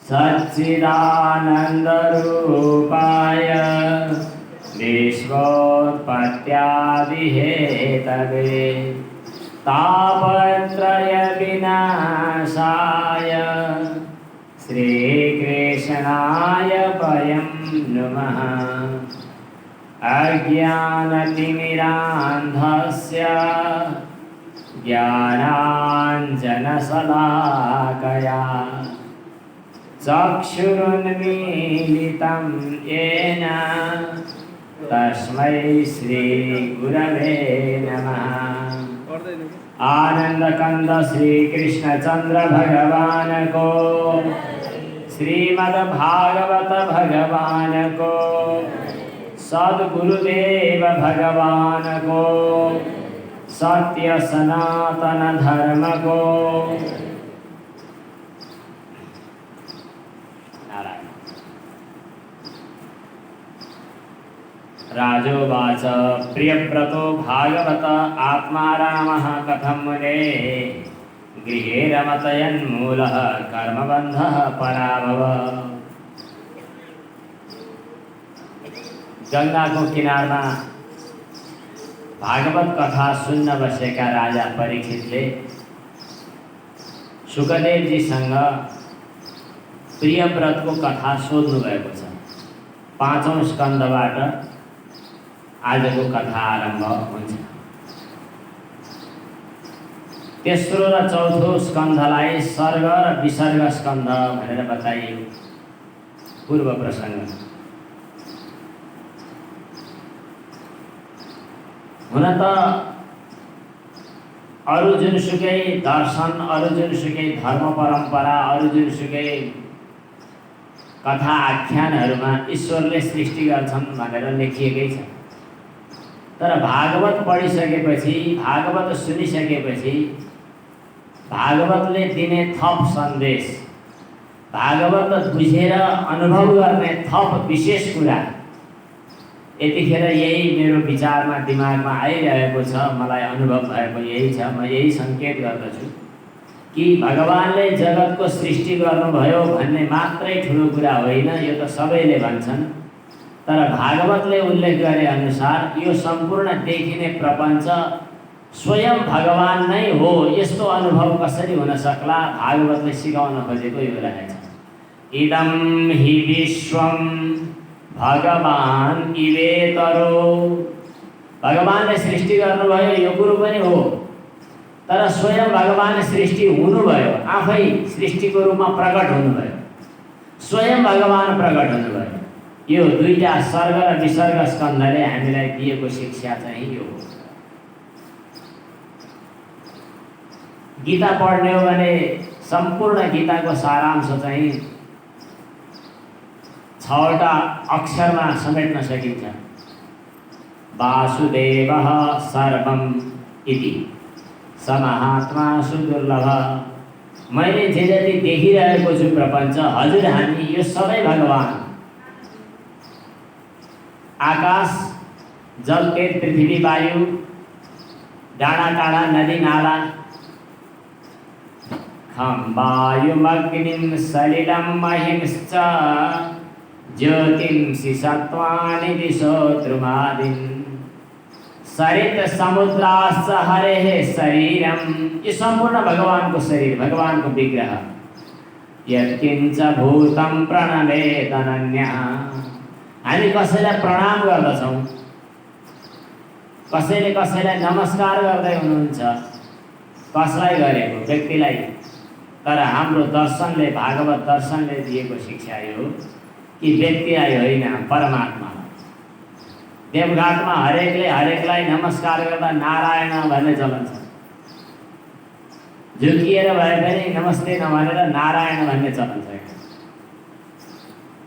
सच्चिदानन्दरूपाय विश्वोत्पत्त्यादिहेतवे तापत्रयविनाशाय श्रीकृष्णाय वयं नुमः। अज्ञानतिमिरान्धस्य ज्ञानाञ्जनशलाकया चक्षुरुन्मीलितं येन तस्मै श्रीगुरवे नमः। आनंदकंद श्री कृष्णचंद्र भगवान को, श्रीमद्भागवत भगवान को, सद्गुरुदेव भगवान को, सत्य सनातन धर्म को। राजोवाच प्रियव्रतो भागवत आत्मारामः कथं मुने गृहे रमतयन्मूलः कर्मबन्धः पराभव। गंगाको किनारमा भागवत कथा सुन्न बसेका राजा परीक्षितले सुखदेवजीसँग प्रियव्रतको कथा सोध्नु भएको छ। 5औं स्कन्धबाट आजको कथा आरम्भ हुन्छ। तेस्रो र चौथो स्कन्धलाई सर्ग र विसर्ग स्कन्ध भनेर बताइयो। पूर्व प्रसङ्ग हुन त अरु जुनसुकै दर्शन, अरु जुनसुकै धर्म परम्परा, अरु जुनसुकै कथा आख्यानहरूमा ईश्वरले सृष्टि गर्छन् भनेर लेखिएकै छ। तर भागवत पढिसकेपछि, भागवत सुनिसकेपछि भागवतले दिने थप सन्देश, भागवत बुझेर अनुभव गर्ने थप विशेष कुरा यतिखेर यही मेरो विचारमा दिमागमा आइरहेको छ, मलाई अनुभव भएको यही छ। म यही सङ्केत गर्दछु कि भगवानले जगतको सृष्टि गर्नुभयो भन्ने मात्रै ठुलो कुरा होइन, यो त सबैले भन्छन्। तर भागवतले उल्लेख गरे अनुसार यो सम्पूर्ण देखिने प्रपञ्च स्वयं भगवान नै हो। यस्तो अनुभव कसरी हुन सक्ला? भागवतले सिकाउन खोजेको यो रहेछ। इदं हि विश्वं भगवान इवेतरो। भगवानले सृष्टि गर्नुभयो यो कुरो पनि हो, तर स्वयं भगवान सृष्टि हुनुभयो, आफै सृष्टिको रूपमा प्रकट हुनुभयो, स्वयं भगवान प्रकट हुनुभयो। यो दुईटा सर्ग र विसर्ग स्कन्धले हामीलाई दिएको शिक्षा चाहिँ यो हो। गीता पढ्ने हो भने सम्पूर्ण गीताको सारांश चाहिँ 6वटा अक्षरमा समेट्न सकिन्छ। वासुदेवः सर्वम् इति स महात्मा सुदुर्लभ। मैले जे जति देखिरहेको छु प्रपञ्च, हजुर हामी यो सबै भगवान, आकाश, जल, तेज, पृथ्वी, वायु, डाँडा काँडा, नदी नाला, खं वायुमग्निं सलिलं महिंश्च ज्योतिंसि सत्त्वानि दिशो द्रुमादीन् सरित समुद्राश्च हरेः शरीरं। ये सम्पूर्ण भगवानको शरीर, भगवानको विग्रह। यत्किञ्च भूतं प्रणमेत् अनन्यः। हामी कसैलाई प्रणाम गर्दछौँ, कसैले कसैलाई नमस्कार गर्दै हुनुहुन्छ, कसलाई गरेको व्यक्तिलाई। तर हाम्रो दर्शनले, भागवत दर्शनले दिएको शिक्षा यो कि व्यक्तिलाई होइन, परमात्मा। देवघाटमा हरेकले हरेकलाई नमस्कार गर्दा नारायण भन्ने चलन छ। झुकिएर भए पनि नमस्ते नभनेर नारायण भन्ने चलन छ।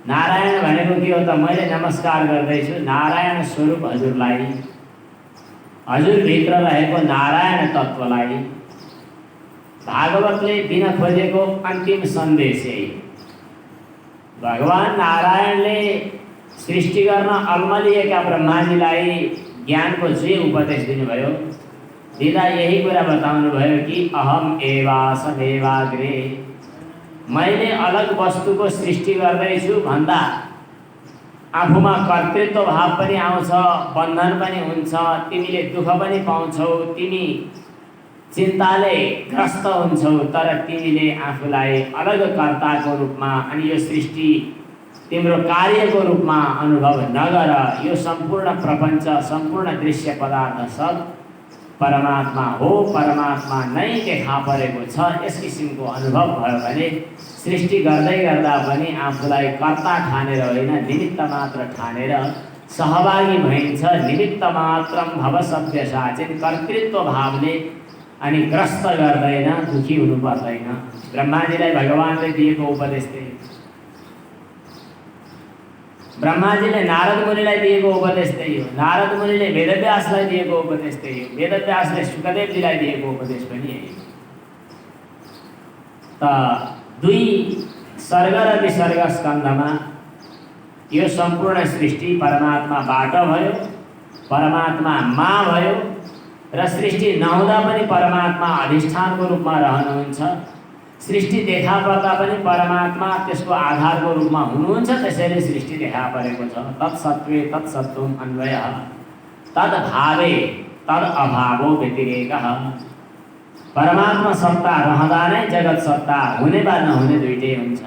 नारायण भनेको के हो त? मैले नमस्कार गर्दैछु नारायण स्वरूप हजुरलाई, हजुरभित्र रहेको नारायण तत्त्वलाई। भागवतले दिन खोजेको अन्तिम सन्देश यही। भगवान नारायणले सृष्टि गर्न अल्मलिएका ब्रह्माजीलाई ज्ञानको जे उपदेश दिनुभयो, दिँदा यही कुरा बताउनु भयो कि अहम एवासमेवाग्रे। मैले अलग वस्तुको सृष्टि गर्दैछु भन्दा आफूमा कर्तृत्व भाव पनि आउँछ, बन्धन पनि हुन्छ, तिमीले दुःख पनि पाउँछौ, तिमी चिन्ताले ग्रस्त हुन्छौ, तर तिमीले आफूलाई अलग कर्ताको रूपमा अनि यो सृष्टि तिम्रो कार्यको रूपमा अनुभव नगर। यो सम्पूर्ण प्रपञ्च, सम्पूर्ण दृश्य पदार्थ सब परमात्मा हो, परमात्मा नै देखा परेको छ। यस किसिमको अनुभव भयो भने सृष्टि गर्दै गर्दा पनि आफूलाई कर्ता ठानेर होइन, निमित्त मात्र ठानेर सहभागी भइन्छ। निमित्त मात्रम भव सव्यसाचिन्, कर्तृत्व भावले अनि ग्रस्त गर्दैन, दुखी हुनु पर्दैन। ब्रह्माजीलाई भगवानले दिएको उपदेश त्यही। ब्रह्माजीले नारद मुनिलाई दिएको उपदेश त्यही हो। नारद मुनिले वेदव्यासलाई दिएको उपदेश त्यही हो। वेदव्यासले सुखदेवजीलाई दिएको उपदेश पनि यही हो। त दुई सर्ग र विसर्ग स्कन्धमा यो सम्पूर्ण सृष्टि परमात्माबाट भयो, परमात्मामा भयो र सृष्टि नहुँदा पनि परमात्मा अधिष्ठानको रूपमा रहनुहुन्छ। सृष्टि देखा पर्दा पनि परमात्मा त्यसको आधारको रूपमा हुनुहुन्छ। त्यसैले सृष्टि देखा परेको छ। तत्सत्त्वे तत्सत्त्वम् अन्वयः तद्भावे तद अभावो व्यतिरेकः। परमात्मा सत्ता रहँदा नै जगत सत्ता हुने वा नहुने दुईटै हुन्छ।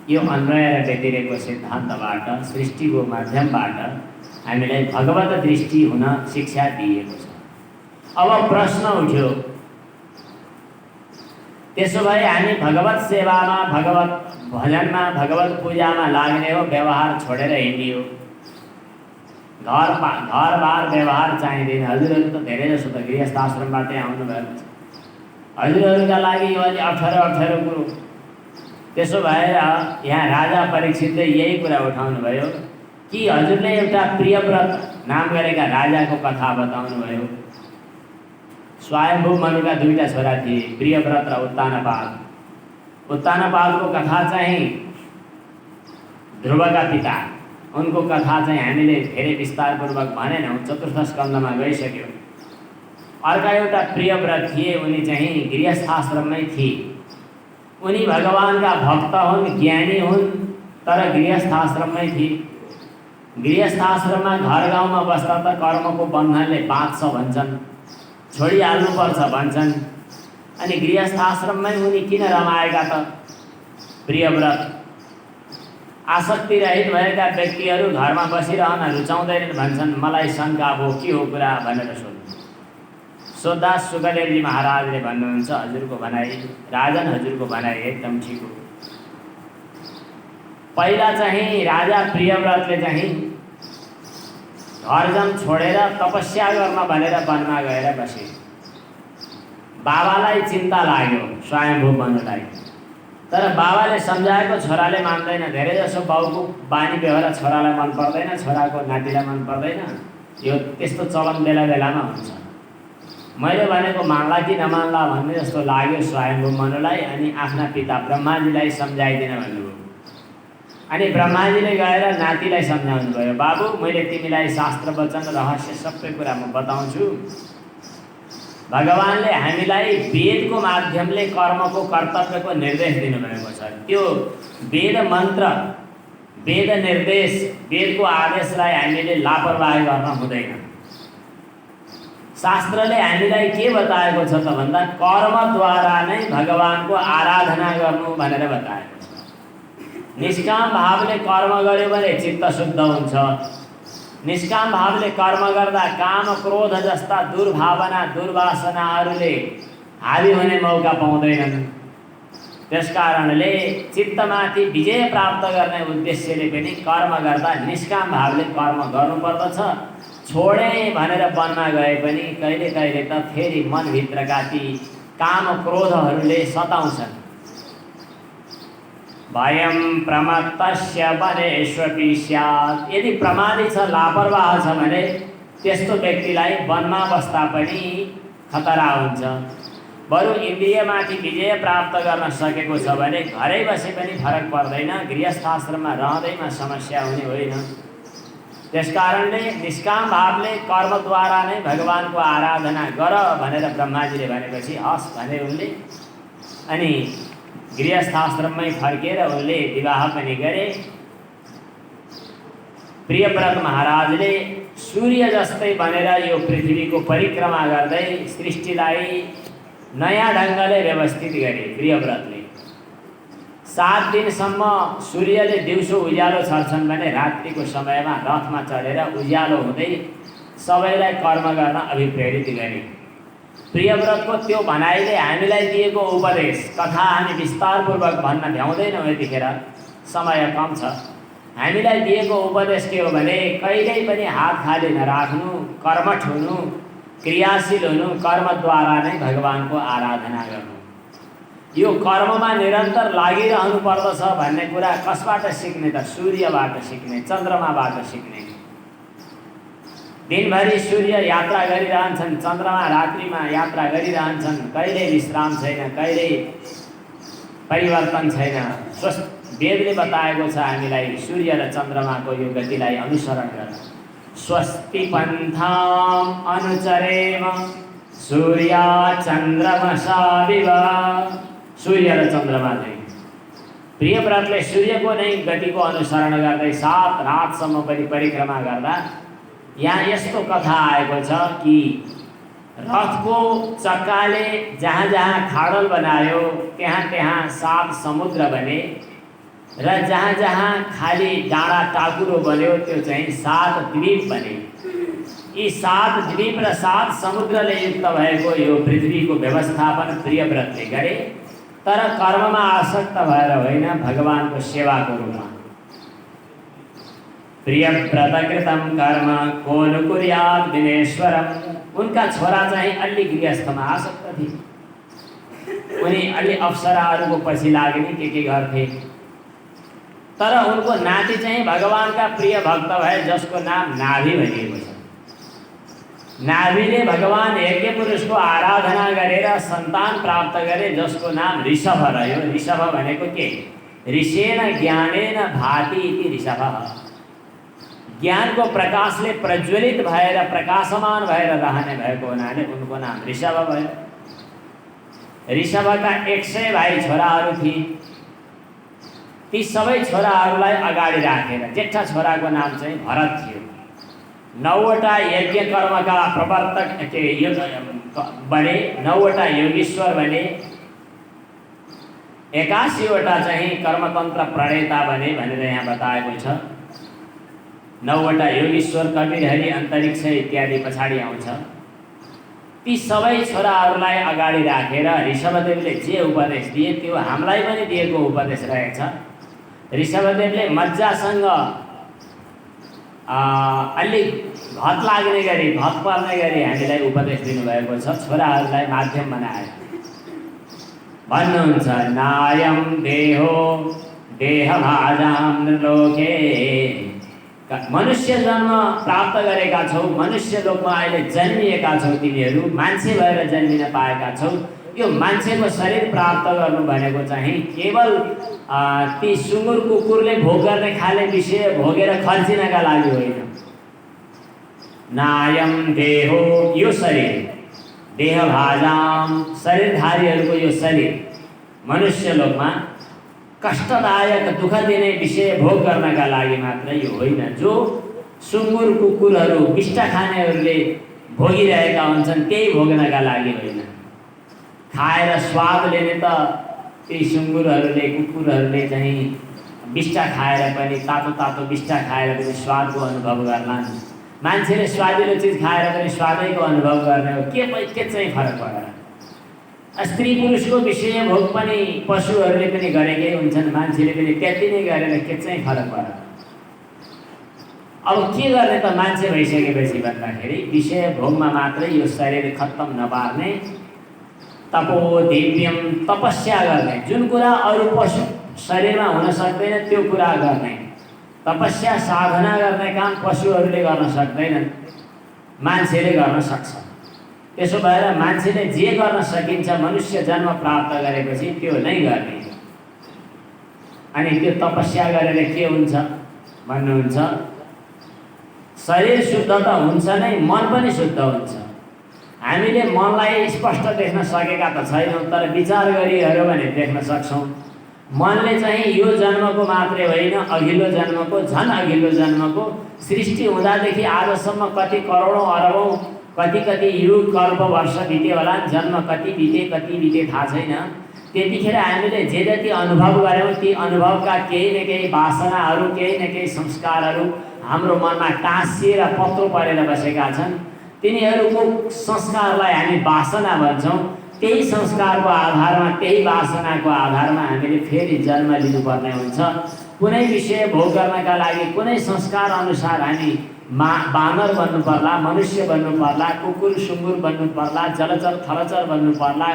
यो अन्वय र व्यतिरेकको सिद्धान्तबाट, सृष्टिको माध्यमबाट हामीलाई भगवत दृष्टि हुन शिक्षा दिएको छ। अब प्रश्न उठ्यो, त्यसो भए हामी भगवत सेवामा, भगवत भजनमा, भगवत पूजामा लाग्ने हो, व्यवहार छोडेर हिँडियो। घर बार व्यवहार चाहिँदैन। हजुरहरू त धेरै जसो त गृहस्थ आश्रमबाटै आउनुभएको छ। हजुरहरूका लागि यो अलि अप्ठ्यारो कुरो। त्यसो भएर यहाँ राजा परीक्षितले यही कुरा उठाउनु भयो कि हजुरले एउटा प्रियव्रत नाम गरेका राजाको कथा बताउनु भयो। स्वयम्भू मनुका दुईटा छोरा थिए, प्रियव्रत र उत्तानपाद। उत्तानपादको कथा चाहिँ ध्रुवका पिता, उनको कथा चाहिँ हामीले धेरै विस्तारपूर्वक भनेनौँ, चतुर्थ स्कन्धमा गइसक्यो। अर्का एउटा प्रियव्रत थिए, उनी चाहिँ गृहस्थाश्रममै थिए। उनी भगवानका भक्त हुन्, ज्ञानी हुन्, तर गृहस्थाश्रममै थिए। गृहस्थाश्रममा घर गाउँमा बस्दा त कर्मको बन्धनले बाँध्छ भन्छन्, छोडिहाल्नुपर्छ भन्छन्। अनि गृहस्थाश्रममै उनी किन रमाएका त? प्रियव्रत आसक्ति रहित भएका व्यक्तिहरू घरमा बसिरहन रुचाउँदैनन् भन्छन्। मलाई शङ्का भयो के हो कुरा भनेर सोध्दा सुखदेवजी महाराजले भन्नुहुन्छ, हजुरको भनाइ, राजन हजुरको भनाइ एकदम ठिक हो। पहिला चाहिँ राजा प्रियव्रतले चाहिँ घरजन छोडेर तपस्या गर्न भनेर वनमा गएर बसे। बाबालाई चिन्ता लाग्यो, स्वयम्भू मनुलाई, तर बाबाले सम्झाएको छोराले मान्दैन। धेरै जसो बाउको बानी व्यवहार छोरालाई मन पर्दैन, छोराको नातिलाई मन पर्दैन। यो त्यस्तो चलन बेला बेलामा हुन्छ। मैले भनेको मान्ला कि नमान्ला भन्ने जस्तो लाग्यो स्वयम्भू मनुलाई। अनि आफ्ना पिता ब्रह्माजीलाई सम्झाइदिन भन्नुभयो। अनि ब्रह्माजीले गएर नातिलाई सम्झाउनु भयो, बाबु मैले तिमीलाई शास्त्र वचन रहस्य सबै कुरा म बताउँछु। भगवानले हामीलाई वेदको माध्यमले कर्मको कर्तव्यको निर्देश दिनुभएको छ। त्यो वेद मन्त्र, वेद निर्देश, वेदको आदेशलाई हामीले लापरवाही गर्न हुँदैन। शास्त्रले हामीलाई के बताएको छ त भन्दा कर्मद्वारा नै भगवानको आराधना गर्नु भनेर बताएको छ। निष्काम भावले कर्म गर्यो भने चित्त शुद्ध हुन्छ। निष्काम भावले कर्म गर्दा काम क्रोध जस्ता दुर्भावना दुर्वासनाहरूले हावी हुने मौका पाउँदैनन्। त्यसकारणले चित्तमाथि विजय प्राप्त गर्ने उद्देश्यले पनि कर्म गर्दा निष्काम भावले कर्म गर्नुपर्दछ। छोडे भनेर वनमा गए पनि कहिले कहिले त फेरि मनभित्रका ती काम क्रोधहरूले सताउँछन्। भयं प्रमत्तस्य वनेष्वपि स्यात्। यदि प्रमादी छ, लापरवाह छ भने त्यस्तो व्यक्तिलाई वनमा बस्दा पनि खतरा हुन्छ। बरु इन्द्रियमाथि विजय प्राप्त गर्न सकेको छ भने घरै बसे पनि फरक पर्दैन, गृहस्थाश्रममा रहँदैमा समस्या हुने होइन। त्यसकारणले निष्काम भावले कर्मद्वारा नै भगवानको आराधना गर भनेर ब्रह्माजीले भनेपछि हस् भने उनले अनि गृहस्थाश्रममै फर्केर उनले विवाह पनि गरे। प्रियव्रत महाराजले सूर्य जस्तै बनेर यो पृथ्वीको परिक्रमा गर्दै सृष्टिलाई नयाँ ढङ्गले व्यवस्थित गरे। प्रियव्रतले 7 दिनसम्म सूर्यले दिउँसो उज्यालो छर्छन् भने रात्रिको समयमा रथमा चढेर उज्यालो हुँदै सबैलाई कर्म गर्न अभिप्रेरित गरे। प्रियव्रतको त्यो भनाइले हामीलाई दिएको उपदेश कथा हामी विस्तारपूर्वक भन्न भ्याउँदैनौँ, यतिखेर समय कम छ। हामीलाई दिएको उपदेश के हो भने कहिल्यै पनि हात खाली नराख्नु, कर्मठ हुनु, क्रियाशील हुनु, कर्मद्वारा नै भगवानको आराधना गर्नु। यो कर्ममा निरन्तर लागिरहनु पर्दछ भन्ने कुरा कसबाट सिक्ने त? सूर्यबाट सिक्ने, चन्द्रमाबाट सिक्ने। दिनभरि सूर्य यात्रा गरिरहन्छन्, चन्द्रमा रात्रिमा यात्रा गरिरहन्छन्, कहिल्यै विश्राम छैन, कहिल्यै परिवर्तन छैन। वेदले बताएको छ हामीलाई सूर्य र चन्द्रमाको यो गतिलाई अनुसरण गर्न। स्वस्ति पन्थाम अनुचरेम सूर्य चन्द्रमसाविव। सूर्य र चन्द्रमा चाहिँ प्रियव्रतले सूर्यको नै गतिको अनुसरण गर्दै 7 रातसम्म पनि परिक्रमा गर्दा यहाँ यस्तो कथा आएको छ कि रथको चक्काले जहाँ जहाँ खाडल बनायो त्यहाँ त्यहाँ 7 समुद्र बने र जहाँ जहाँ खाली डाँडा टाकुरो बन्यो त्यो चाहिँ 7 द्वीप बने। यी 7 द्वीप र 7 समुद्रले युक्त भएको यो पृथ्वीको व्यवस्थापन प्रियव्रतले गरे, तर कर्ममा आसक्त भएर होइन, भगवानको सेवाको रूपमा। प्रियव्रतकृतं कर्म को न कुर्यात् दिनेश्वरम्। उनका छोरा चाहिँ अलि गृहस्थमा आसक्त थिए, उनी अलि अप्सराहरूको पछि लाग्ने के गर्थे। तर उनको नाति चाहिँ भगवानका प्रिय भक्त भए, जसको नाम नाभि भनिएको छ। नाभिले भगवान यज्ञ पुरुषको आराधना गरेर सन्तान प्राप्त गरे, जसको नाम ऋषभ रह्यो। ऋषभ भनेको के? ऋषेण ज्ञानेन भाति इति ऋषभ। ज्ञानको प्रकाशले प्रज्वलित भएर प्रकाशमान भएर रहने भएको हुनाले उनको नाम ऋषभ भयो। ऋषभका 100 भाइ छोराहरू थिए। ती सबै छोराहरूलाई अगाडि राखेर जेठा छोराको नाम चाहिँ भरत थियो। 9वटा यज्ञ कर्मका प्रवर्तक बने, 9वटा योगीश्वर बने, 81वटा चाहिँ कर्मतन्त्र प्रणेता बने भनेर यहाँ बताएको छ। 9वटा योगीश्वर, कबीरहरि, अन्तरिक्ष इत्यादि पछाडि आउँछ। ती सबै छोराहरूलाई अगाडि राखेर ऋषभदेवले जे उपदेश दिए त्यो हामीलाई पनि दिएको उपदेश रहेछ। ऋषभदेवले मज्जासँग अलि घत लाग्ने गरी, घत पर्ने गरी हामीलाई उपदेश दिनुभएको छ। छोराहरूलाई माध्यम बनाएर भन्नुहुन्छ, नायम देहो देहभाजां नृलोके। मनुष्य जन्म प्राप्त गरेका छौ, मनुष्य लोकमा अहिले जन्मिएका छौ, तिमीहरू मान्छे भएर जन्मिन पाएका छौ। यो मान्छेको शरीर प्राप्त गर्नु भनेको चाहिँ केवल ती सुँगुर कुकुरले भोग गर्ने खाले विषय भोगेर खर्चिनका लागि होइन। नायम देहो, यो शरीर, देहभाजाम, शरीरधारीहरूको यो शरीर मनुष्य लोकमा कष्टदायक दुःख दिने विषय भोग गर्नका लागि मात्र यो होइन। जो सुँगुर कुकुरहरू, बिष्टा खानेहरूले भोगिरहेका हुन्छन् त्यही भोग्नका लागि होइन। खाएर स्वाद लिने त ती सुँगुरहरूले, कुकुरहरूले चाहिँ बिष्टा खाएर पनि, तातो तातो बिष्टा खाएर पनि स्वादको अनुभव गर्लान्। मान्छेले स्वादिलो चिज खाएर पनि स्वादैको अनुभव गर्ने हो। के चाहिँ फरक परेर? स्त्री पुरुषको विषय भोग पनि पशुहरूले पनि गरेकै हुन्छन्, मान्छेले पनि त्यति नै गरेर के चाहिँ फरक परेर? अब के गर्ने त मान्छे भइसकेपछि भन्दाखेरि विषय भोगमा मात्रै यो शरीर खत्तम नपार्ने, तपो दिव्यम, तपस्या गर्ने, जुन कुरा अरू पशु शरीरमा हुन सक्दैन त्यो कुरा गर्ने। तपस्या साधना गर्ने काम पशुहरूले गर्न सक्दैनन्, मान्छेले गर्न सक्छ। त्यसो भएर मान्छेले जे गर्न सकिन्छ मनुष्य जन्म प्राप्त गरेपछि त्यो नै गर्ने। अनि त्यो तपस्या गरेर के हुन्छ भन्नुहुन्छ? शरीर शुद्ध त हुन्छ नै, मन पनि शुद्ध हुन्छ। हामीले मनलाई स्पष्ट देख्न सकेका त छैनौँ, तर विचार गरिहेर्यो भने देख्न सक्छौँ। मनले चाहिँ यो जन्मको मात्रै होइन, अघिल्लो जन्मको, झन् अघिल्लो जन्मको, सृष्टि हुँदादेखि आजसम्म कति करोडौँ अरबौँ कति युग कल्प वर्ष बित्यो होला, जन्म कति बिते थाहा छैन। त्यतिखेर हामीले जे जति अनुभव गऱ्यौँ ती अनुभवका केही न केही वासनाहरू, केही न केही संस्कारहरू हाम्रो मनमा टाँसिएर पत्रो परेर बसेका छन्। तिनीहरूको संस्कारलाई हामी वासना भन्छौँ। त्यही संस्कारको आधारमा, त्यही वासनाको आधारमा हामीले फेरि जन्म लिनुपर्ने हुन्छ। कुनै विषय भोग गर्नका लागि कुनै संस्कार अनुसार हामी बानर बन्नु पर्ला, मनुष्य बन्नु पर्ला, कुकुर सुँगुर बन्नु पर्ला, जलचर थलचर बन्नु पर्ला,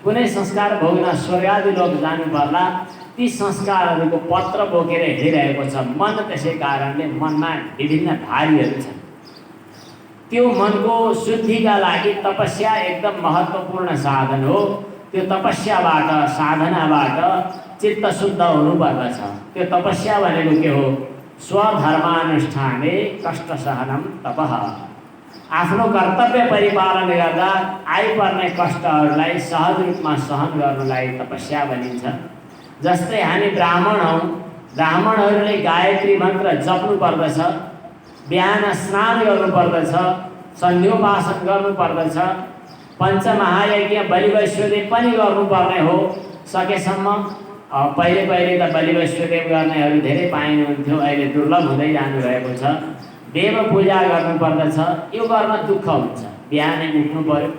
कुनै संस्कार भोग्न स्वर्गादि लोक जानु पर्ला। ती संस्कारहरूको पत्र बोकेर हिँडिरहेको छ मन। त्यसै कारणले मनमा विभिन्न धारीहरू छन्। त्यो मनको शुद्धिका लागि तपस्या एकदम महत्त्वपूर्ण साधन हो। त्यो तपस्याबाट, साधनाबाट चित्त शुद्ध हुनुपर्दछ। त्यो तपस्या भनेको के हो? स्वधर्मानुष्ठाने कष्ट सहनम तपः। आफ्नो कर्तव्य परिपालन गर्दा आइपर्ने कष्टहरूलाई सहज रूपमा सहन गर्नलाई तपस्या भनिन्छ। जस्तै हामी ब्राह्मण हौँ, ब्राह्मणहरूले गायत्री मन्त्र जप्नु पर्दछ, बिहान स्नान गर्नुपर्दछ, सन्ध्योपासन गर्नुपर्दछ, पञ्चमहायज्ञ बलि वैश्वदेव पनि गर्नुपर्ने हो सकेसम्म। पहिले त बलि वैश्वदेव गर्नेहरू धेरै पाइनुहुन्थ्यो, अहिले दुर्लभ हुँदै जानुभएको छ। देव पूजा गर्नुपर्दछ। यो गर्न दुःख हुन्छ, बिहानै उठ्नु पर्यो,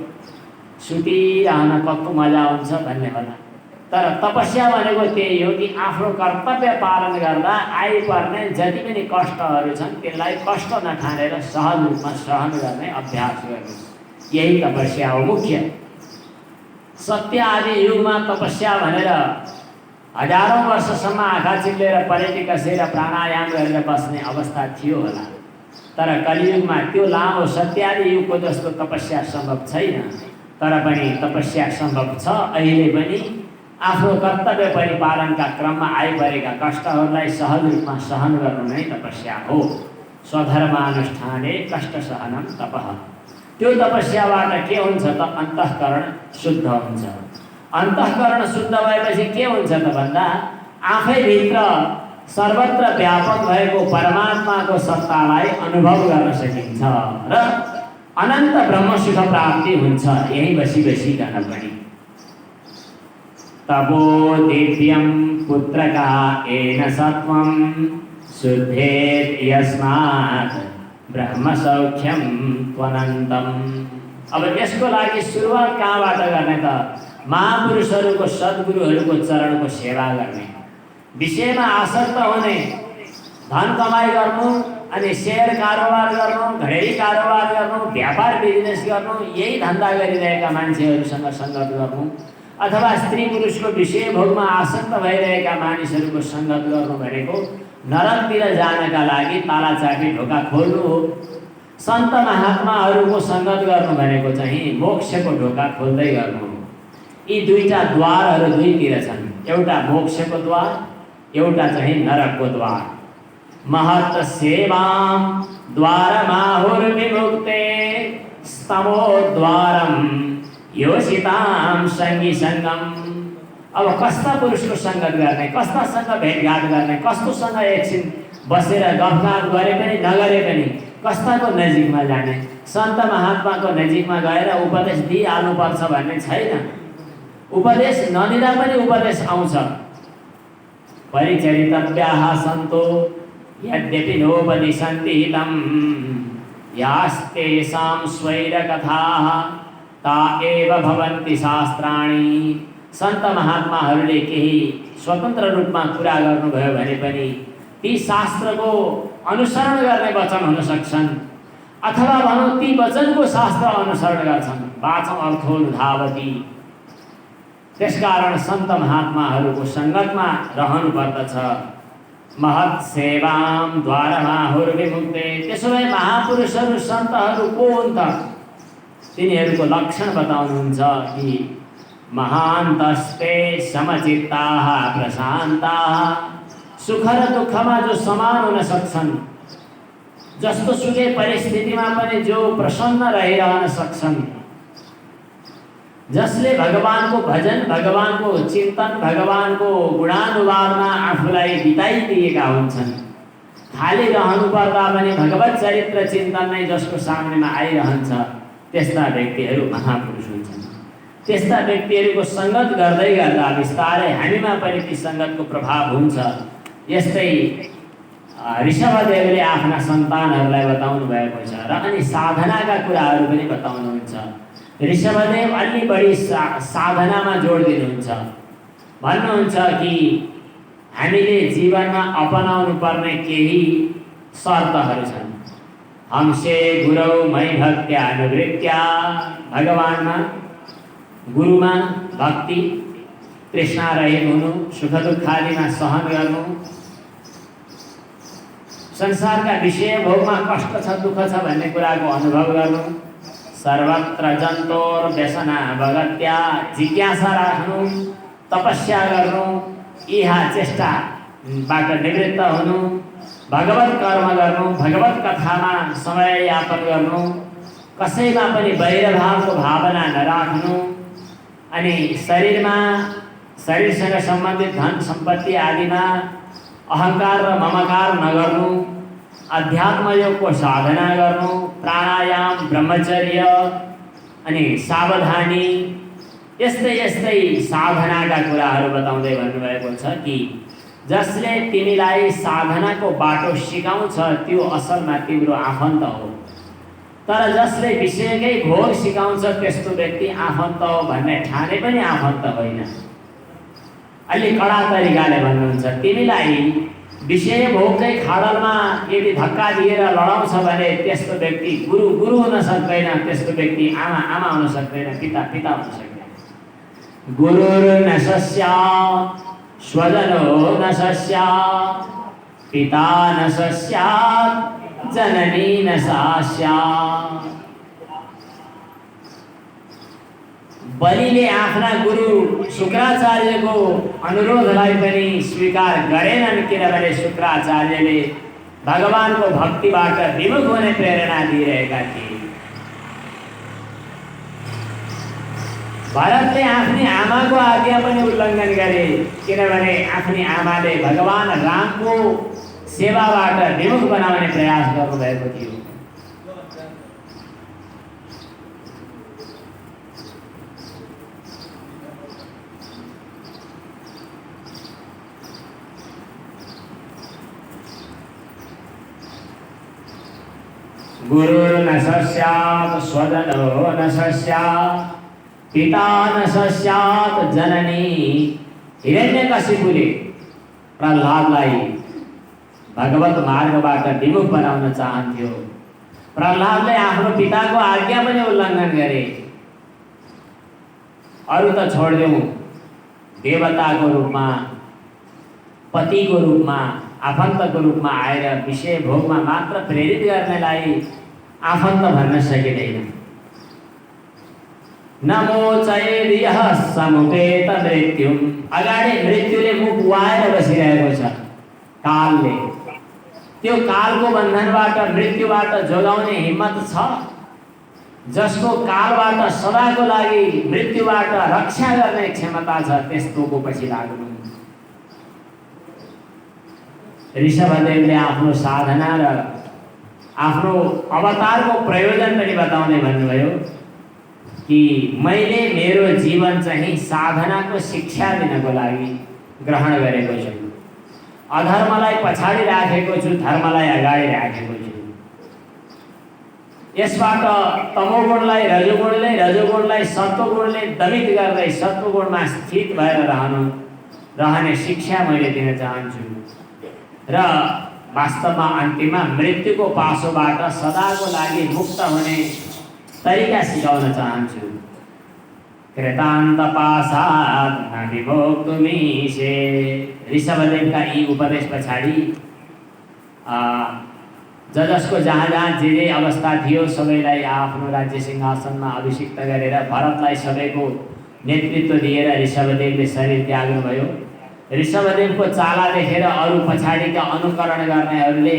सुतिरहन कस्तो मजा हुन्छ भन्ने होला। तर तपस्या भनेको त्यही हो कि आफ्नो कर्तव्य पालन गर्दा आइपर्ने जति पनि कष्टहरू छन् त्यसलाई कष्ट नठानेर सहज रूपमा सहन गर्ने अभ्यास गर्नु, यही तपस्या हो मुख्य। सत्य आदि युगमा तपस्या भनेर हजारौँ वर्षसम्म आँखा चिप्लेर परेटी कसेर प्राणायाम गरेर बस्ने अवस्था थियो होला। तर कलियुगमा त्यो लामो सत्यादि युगको जस्तो तपस्या सम्भव छैन। तर पनि तपस्या सम्भव छ अहिले पनि। आफ्नो कर्तव्य परिपालनका क्रममा आइपरेका कष्टहरूलाई सहज रूपमा सहन गर्नु नै तपस्या हो। स्वधर्मानुष्ठाने कष्ट सहनम तपः। त्यो तपस्याबाट के हुन्छ त? अन्तःकरण शुद्ध हुन्छ। अन्तःकरण शुद्ध भएपछि के हुन्छ त भन्दा आफैभित्र सर्वत्र व्यापक भएको परमात्माको सत्तालाई अनुभव गर्न सकिन्छ र अनन्त ब्रह्मसुख प्राप्ति हुन्छ यही बसिकन पनि। तपो दिव्यं पुत्रका एन सत्वं शुद्धेत यस्मात् ब्रह्मसौख्यं त्वनन्तम्। अब यसको लागि सुरुवात कहाँबाट गर्ने त? महापुरुषहरूको, सद्गुरुहरूको चरणको सेवा गर्ने, विषयमा आसक्त हुने, धन कमाइ गर्नु अनि सेयर कारोबार गर्नु, घडेरी कारोबार गर्नु, व्यापार बिजनेस गर्नु, यही धन्दा गरिरहेका मान्छेहरूसँग सङ्गत गर्नु, अथवा स्त्री पुरुषको विषय भोगमा आसक्त भइरहेका मानिसहरूको सङ्गत गर्नु भनेको नरकतिर जानका लागि तालाचापी ढोका खोल्नु हो। सन्त महात्माहरूको सङ्गत गर्नु भनेको चाहिँ मोक्षको ढोका खोल्दै गर्नु हो। यी दुईटा द्वारहरू दुईतिर छन्, एउटा मोक्षको द्वार, एउटा चाहिँ नरकको द्वार। महत् सेवां द्वारमाहुर्विमुक्ते स्तमोद्वारं योषितां सङ्गी सङ्गम। अब कस्ता पुरुषको सङ्गत गर्ने, कस्तासँग भेटघाट गर्ने, कस्तोसँग एकछिन बसेर गफगाफ गरे पनि नगरे पनि कस्ताको नजिकमा जाने? सन्त महात्माको नजिकमा गएर उपदेश दिइहाल्नुपर्छ भन्ने छैन। उपदेश नदिँदा पनि उपदेश आउँछ। परिचरितव्याः सन्तो यद्यपि नोपदिशन्ति हितं यास्तेषां स्वैरकथाः ता एव भवन्ति शास्त्राणि। सन्त महात्माहरूले केही स्वतन्त्र रूपमा कुरा गर्नुभयो भने पनि ती शास्त्रको अनुसरण गर्ने वचन हुन सक्छन्, अथवा भनौँ ती वचनको शास्त्र अनुसरण गर्छन्। वाचम् अर्थोनुधावति। त्यसकारण सन्त महात्माहरूको सङ्गतमा रहनुपर्दछ। महत् सेवां द्वारमाहुर्विमुक्ते। त्यसो भए महापुरुषहरू सन्तहरू को हुन् त? तिनीहरूको लक्षण बताउनुहुन्छ कि महान्तस्ते समचित्ताः प्रशान्ताः। सुख र दुःखमा जो समान हुन सक्छन्, जस्तो सुकै परिस्थितिमा पनि जो प्रसन्न रहिरहन सक्छन्, जसले भगवानको भजन, भगवानको चिन्तन, भगवानको गुणानुवादमा आफूलाई बिताइदिएका हुन्छन्, खाली रहनु पर्दा पनि भगवत चरित्र चिन्तन नै जसको सामनेमा आइरहन्छ, त्यस्ता व्यक्तिहरू महापुरुष हुन्छन्। त्यस्ता व्यक्तिहरूको सङ्गत गर्दै गर्दा बिस्तारै हामीमा पनि ती सङ्गतको प्रभाव हुन्छ। यस्तै ऋषभदेवले आफ्ना सन्तानहरूलाई बताउनु भएको छ र अनि साधनाका कुराहरू पनि बताउनुहुन्छ। ऋषभदेव अलि बढी साधनामा जोड दिनुहुन्छ। भन्नुहुन्छ कि हामीले जीवनमा अपनाउनु पर्ने केही शर्तहरू छन्। हमसे गुरौ मयि भक्त्या अनुवृत्त्या, भगवानमा गुरुमा भक्ति, तृष्णा रहित हुनु, सुख दुःख आदिमा सहन गर्नु, संसारका विषय भोगमा कष्ट छ, दुःख छ भन्ने कुराको अनुभव गर्नु, सर्वत्र जन्तोर व्यसना भगत्या, जिज्ञासा राख्नु, तपस्या गर्नु, इहा चेष्टाबाट निवृत्त हुनु, भगवत कर्म गर्नु, भगवत कथामा समय यापन गर्नु, कसैमा पनि वैरभावको भावना नराख्नु, अनि शरीरसँग सम्बन्धित धन सम्पत्ति आदिमा अहंकार र ममकार नगर्नु, अध्यात्म योगको साधना गर्नु, प्राणायाम, ब्रह्मचर्य अनि सावधानी, यस्तै यस्तै साधनाका कुराहरू बताउँदै भन्नुभएको छ कि जसले तिमीलाई साधनाको बाटो सिकाउँछ त्यो असलमा तिम्रो आफन्त हो, तर जसले विषयकै भोग सिकाउँछ त्यस्तो व्यक्ति आफन्त हो भन्ने ठाने पनि आफन्त होइन। अलि कडा तरिकाले भन्नुहुन्छ, तिमीलाई विषय भोगकै खाडलमा यदि धक्का दिएर लडाउँछ भने त्यस्तो व्यक्ति गुरु हुन सक्दैन, त्यस्तो व्यक्ति आमा हुन सक्दैन, पिता हुन सक्दैन। गुरुर्न सस्यात् स्वजनो न सस्यात्, पिता न सस्यात् जननी न सास्यात्। बलिले आफ्ना गुरु शुक्राचार्यको अनुरोधलाई पनि स्वीकार गरेनन्, किनभने शुक्राचार्यले भगवानको भक्तिबाट विमुख हुने प्रेरणा दिइरहेका थिए। भरतले आफ्नी आमाको आज्ञा पनि उल्लङ्घन गरे, किनभने आफ्नी आमाले भगवान रामको सेवाबाट विमुख बनाउने प्रयास गर्नुभएको थियो। गुरुर्न सस्यात् स्वजनो न सस्यात्, पिता न सस्यात् जननी। हिरण्यकशिपुले प्रह्लादलाई भगवत मार्गबाट विमुख बनाउन चाहन्थ्यो। प्रह्लादले आफ्नो पिताको आज्ञा पनि उल्लङ्घन गरे। अरू त छोडिदेऊ, देवताको रूपमा, पतिको रूपमा, आफन्तको रूपमा आएर विषय भोगमा मात्र प्रेरित गर्नेलाई आफन्त भन्न सकिँदैन। नमोचयेद् यः समुपेत मृत्युम्, अगाडि मृत्युले मुख वाएर बसिरहेको छ कालले। त्यो कालको बन्धनबाट, मृत्युबाट जोगाउने हिम्मत छ? जसको कालबाट सदाको लागि मृत्युबाट रक्षा गर्ने क्षमता छ, त्यस्तोको पछि लाग्नु। ऋषभदेवले आफ्नो साधना र आफ्नो अवतारको प्रयोजन पनि बताउँदै भन्नुभयो कि मैले मेरो जीवन चाहिँ साधनाको शिक्षा दिनको लागि ग्रहण गरेको छु। अधर्मलाई पछाडि राखेको छु, धर्मलाई अगाडि राखेको छु। यसबाट तमोगुणलाई रजोगुणले, रजोगुणलाई सत्वगुणले दमित गर्दै सत्वगुणमा स्थित भएर रहने शिक्षा मैले दिन चाहन्छु र वास्तवमा अन्तिममा मृत्युको पासोबाट सदाको लागि मुक्त हुने तरिका सिकाउन चाहन्छु। कृतान्त पासात् न विभोक्तुमीशे। ऋषभदेवका यी उपदेश पछाडि जसको जहाँ जहाँ जे अवस्था थियो सबैलाई आफ्नो राज्य सिंहासनमा अभिषिक्त गरेर भरतलाई सबैको नेतृत्व दिएर ऋषभदेवले शरीर त्याग्नुभयो। ऋषभदेवको चाला देखेर अरू पछाडिका अनुकरण गर्नेहरूले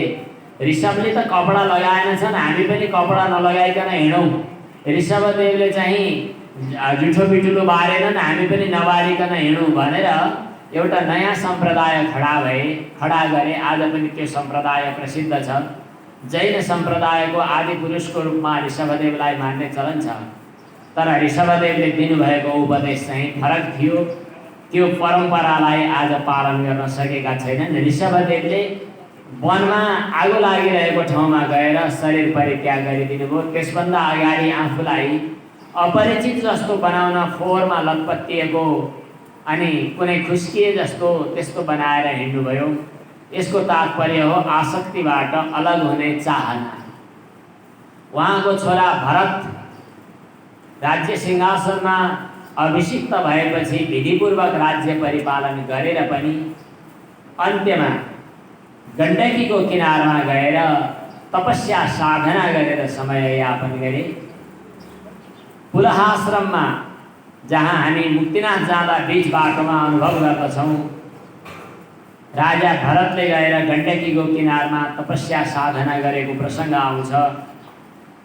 ऋषभले त कपडा लगाएनछन्, हामी पनि कपडा नलगाइकन हिँडौँ। ऋषभदेवले चाहिँ जुठो बिटुलो बारेनन्, हामी पनि नबारिकन हिँडौँ भनेर एउटा नयाँ सम्प्रदाय खडा गरे। आज पनि त्यो सम्प्रदाय प्रसिद्ध छ। जैन सम्प्रदायको आदि पुरुषको रूपमा ऋषभदेवलाई मान्ने चलन छ। तर ऋषभदेवले दिनुभएको उपदेश चाहिँ फरक थियो। त्यो परम्परालाई आज पालन गर्न सकेका छैनन्। ऋषभदेवले वनमा आगो लागिरहेको ठाउँमा गएर शरीर परित्याग गरिदिनु भयो। त्यसभन्दा अगाडि आफूलाई अपरिचित जस्तो बनाउन फोहोरमा लतपत्तिएको अनि कुनै खुस्किए जस्तो त्यस्तो बनाएर हिँड्नुभयो। यसको तात्पर्य हो आसक्तिबाट अलग हुने चाहना। उहाँको छोरा भरत राज्य सिंहासनमा अभिषिक्त भएपछि विधिपूर्वक राज्य परिपालन गरेर पनि अन्त्यमा गण्डकीको किनारमा गएर तपस्या साधना गरेर समय यापन गरे। पुलहाश्रममा जहाँ हामी मुक्तिनाथ जाँदा बीच बाटोमा अनुभव गर्दछौँ, राजा भरतले गएर गण्डकीको किनारमा तपस्या साधना गरेको प्रसङ्ग आउँछ।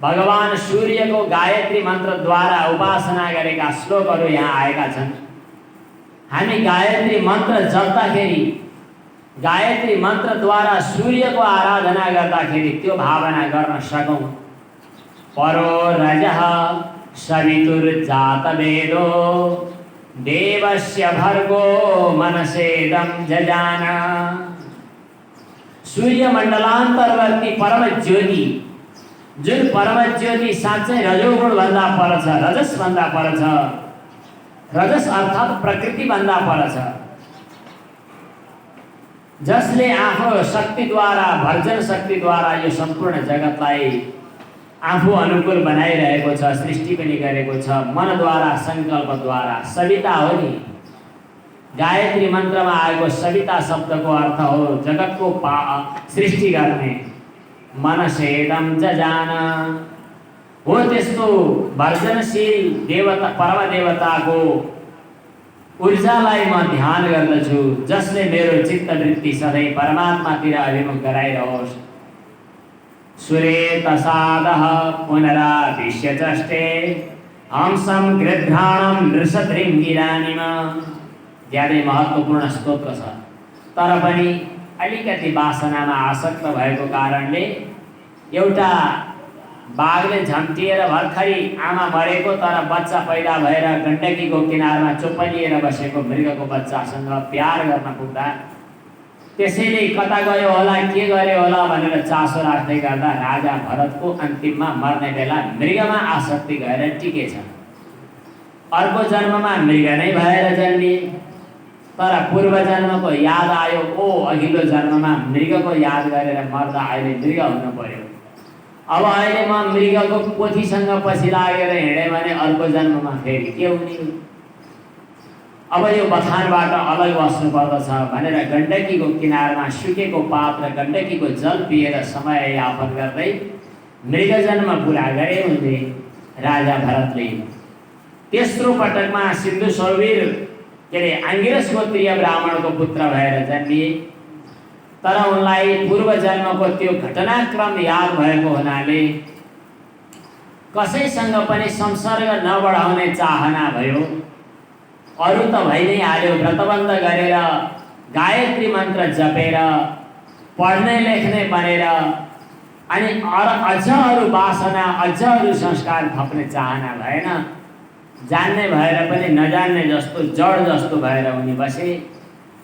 भगवान सूर्यको गायत्री मन्त्रद्वारा उपासना गरेका श्लोकहरू यहाँ आएका छन्। हामी गायत्री मन्त्र जप्दाखेरि, गायत्री मन्त्रद्वारा सूर्यको आराधना गर्दाखेरि त्यो भावना गर्न सकौँ। परो रजः सवितुर्जातवेदो देवस्य भर्गो मनसेदं जजान। सूर्यमण्डलान्तर्वर्ती परम ज्योति, जुन परम ज्योति साँच्चै रजोगुण भन्दा पर छ, रजस भन्दा पर छ। रजस अर्थात् प्रकृति भन्दा पर छ। जसले आफ्नो शक्तिद्वारा, भर्जन शक्तिद्वारा यो सम्पूर्ण जगतलाई आफू अनुकूल बनाइरहेको छ, सृष्टि पनि गरेको छ मनद्वारा, सङ्कल्पद्वारा। सविता हो नि। गायत्री मन्त्रमा आएको सविता शब्दको अर्थ हो जगतको सृष्टि गर्ने। मनसेदं जजान हो त्यस्तो भर्जनशील देवता, परम देवताको ऊर्जालाई म ध्यान गर्दछु, जसले मेरो चित्तवृत्ति सधैँ परमात्मातिर अभिमुख गराइरहोस्। सुरेतसादः पुनराविश्यचष्टे हंसं गृध्राणं नृषतृङ्गिरानिम। ज्यादै महत्त्वपूर्ण स्तोत्र छ। तर पनि अलिकति वासनामा आसक्त भएको कारणले एउटा बाघले झम्टिएर भर्खरी आमा मरेको तर बच्चा पैदा भएर गण्डकीको किनारमा चोपलिएर बसेको मृगको बच्चासँग प्यार गर्न पुग्दा त्यसैले कता गयो होला, के गर्यो होला भनेर चासो राख्दै गर्दा राजा भरतको अन्तिममा मर्ने बेला मृगमा आसक्ति गएर टिकेछ। अर्को जन्ममा मृग नै भएर जन्मिए, तर पूर्व जन्मको याद आयो। ओ अघिल्लो जन्ममा मृगको याद गरेर मर्दा अहिले मृग हुनु पर्यो। अब अहिले म मृगको पोथीसँग पछि लागेर हिँडेँ भने अर्को जन्ममा फेरि के हुने? अब यो बथानबाट अलग बस्नु पर्दछ भनेर गण्डकीको किनारमा सुकेको पात र गण्डकीको जल पिएर समय यापन गर्दै मृग जन्म पुरा गरे उनले राजा भरतले। तेस्रो पटकमा सिन्धु सौवीर के अरे आङ्गिरस गोत्रीय ब्राह्मणको पुत्र भएर जन्मिए। तर उनलाई पूर्व जन्मको त्यो घटनाक्रम याद भएको हुनाले कसैसँग पनि संसर्ग नबढाउने चाहना भयो। अरू त भइ नै हाल्यो, व्रतबन्ध गरेर गायत्री मन्त्र जपेर पढ्ने लेख्ने बनेर अनि अझ अरू वासना, अझ अरू संस्कार थप्ने चाहना भएन। जान्ने भएर पनि नजान्ने जस्तो, जड जस्तो भएर उनी बसे।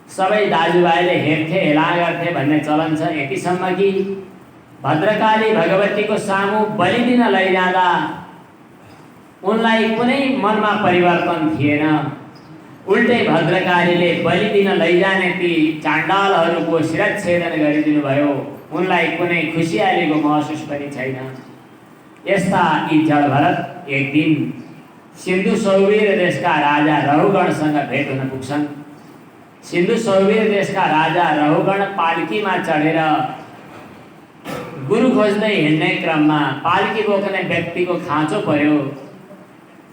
सबै दाजुभाइले हेर्थे, हेला गर्थे भन्ने चलन छ। यतिसम्म कि भद्रकाली भगवतीको सामु बलि दिन लैजाँदा उनलाई कुनै मनमा परिवर्तन थिएन। उल्टै भद्रकालीले बलि दिन लैजाने ती चाण्डालहरूको शिरच्छेदन गरिदिनु भयो। उनलाई कुनै खुसियालीको महसुस पनि छैन। यस्ता यी जडभरत एक दिन सिन्धु सौवीर देशका राजा रहुगणसँग भेट हुन पुग्छन्। सिन्धु सौवीर देशका राजा रहुगण पालकीमा चढेर गुरु खोज्दै हिँड्ने क्रममा पालकी बोक्ने व्यक्तिको खाँचो पर्यो।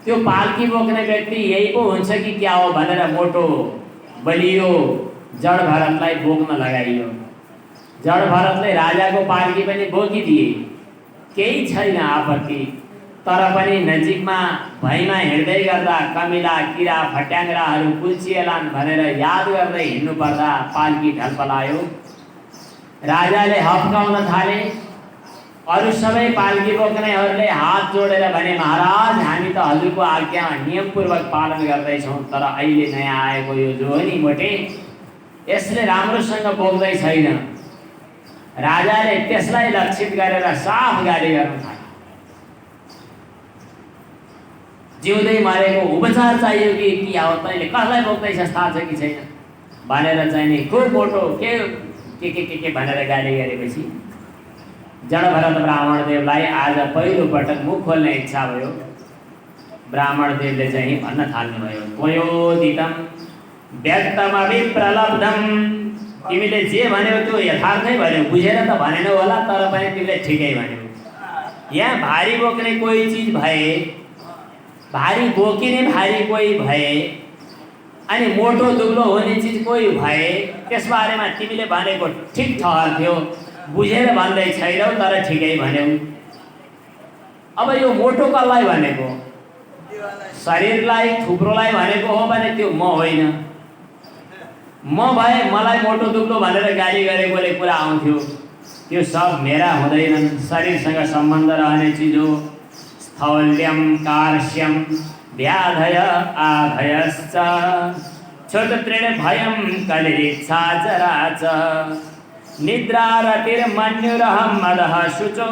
त्यो पालकी बोक्ने व्यक्ति यही पो हुन्छ कि क्या हो भनेर मोटो बलियो जडभरतलाई बोक्न लगाइयो। जडभरतले राजाको पालकी पनि बोकिदिए, केही छैन आपत्ति। तर पनि नजिकमा भैँमा हिँड्दै गर्दा कमिला किरा फट्याङ्ग्राहरू कुल्चिएलान् भनेर याद गर्दै हिँड्नु पर्दा पाल्की ढल्पलायो। राजाले हप्काउन थाले। अरू सबै पाल्की बोक्नेहरूले हात जोडेर भने, महाराज हामी त हजुरको आज्ञा नियमपूर्वक पालन गर्दैछौँ, तर अहिले नयाँ आएको यो जो हो नि मोटे, यसले राम्रोसँग बोक्दै छैन। राजाले त्यसलाई लक्षित गरेर साफ गाली गर्न थाले। जिउँदै मरेको उपचार चाहियो कि अब तैँले कसलाई बोक्दैछस् थाहा छ कि छैन भनेर चाहिँ नि खुब मोटो के भनेर गाली गरेपछि जडभरत ब्राह्मणदेवलाई आज पहिलो पटक मुख खोल्ने इच्छा भयो। ब्राह्मणदेवले चाहिँ भन्न थाल्नुभयो, त्वयोदितं व्यक्तमभिप्रलब्धं, तिमीले जे भन्यौ त्यो यथार्थै भन्यौ, बुझेर त भनेनौ होला, तर पनि तिमीले ठिकै भन्यौ। यहाँ भारी बोक्ने कोही चिज भए, भारी बोकिने भारी कोही भए, अनि मोटो दुब्लो हुने चिज कोही भए, त्यसबारेमा तिमीले भनेको ठिक ठहर्थ्यो, बुझेर भन्दै छैनौ तर ठिकै भन्यौ। अब यो मोटो कसलाई भनेको? शरीरलाई थुप्रोलाई भनेको हो भने त्यो म होइन। म भए मलाई मोटो दुब्लो भनेर गाली गरेकोले कुरा आउँथ्यो। त्यो सब मेरा हुँदैनन्, शरीरसँग सम्बन्ध रहने चिज हो। स्थौल्यं कार्श्यं व्याधय आधयश्च क्षुत्तृण भयं कलिरिच्छा जरा च निद्रारतिर्मन्युरहं मदः शुचो।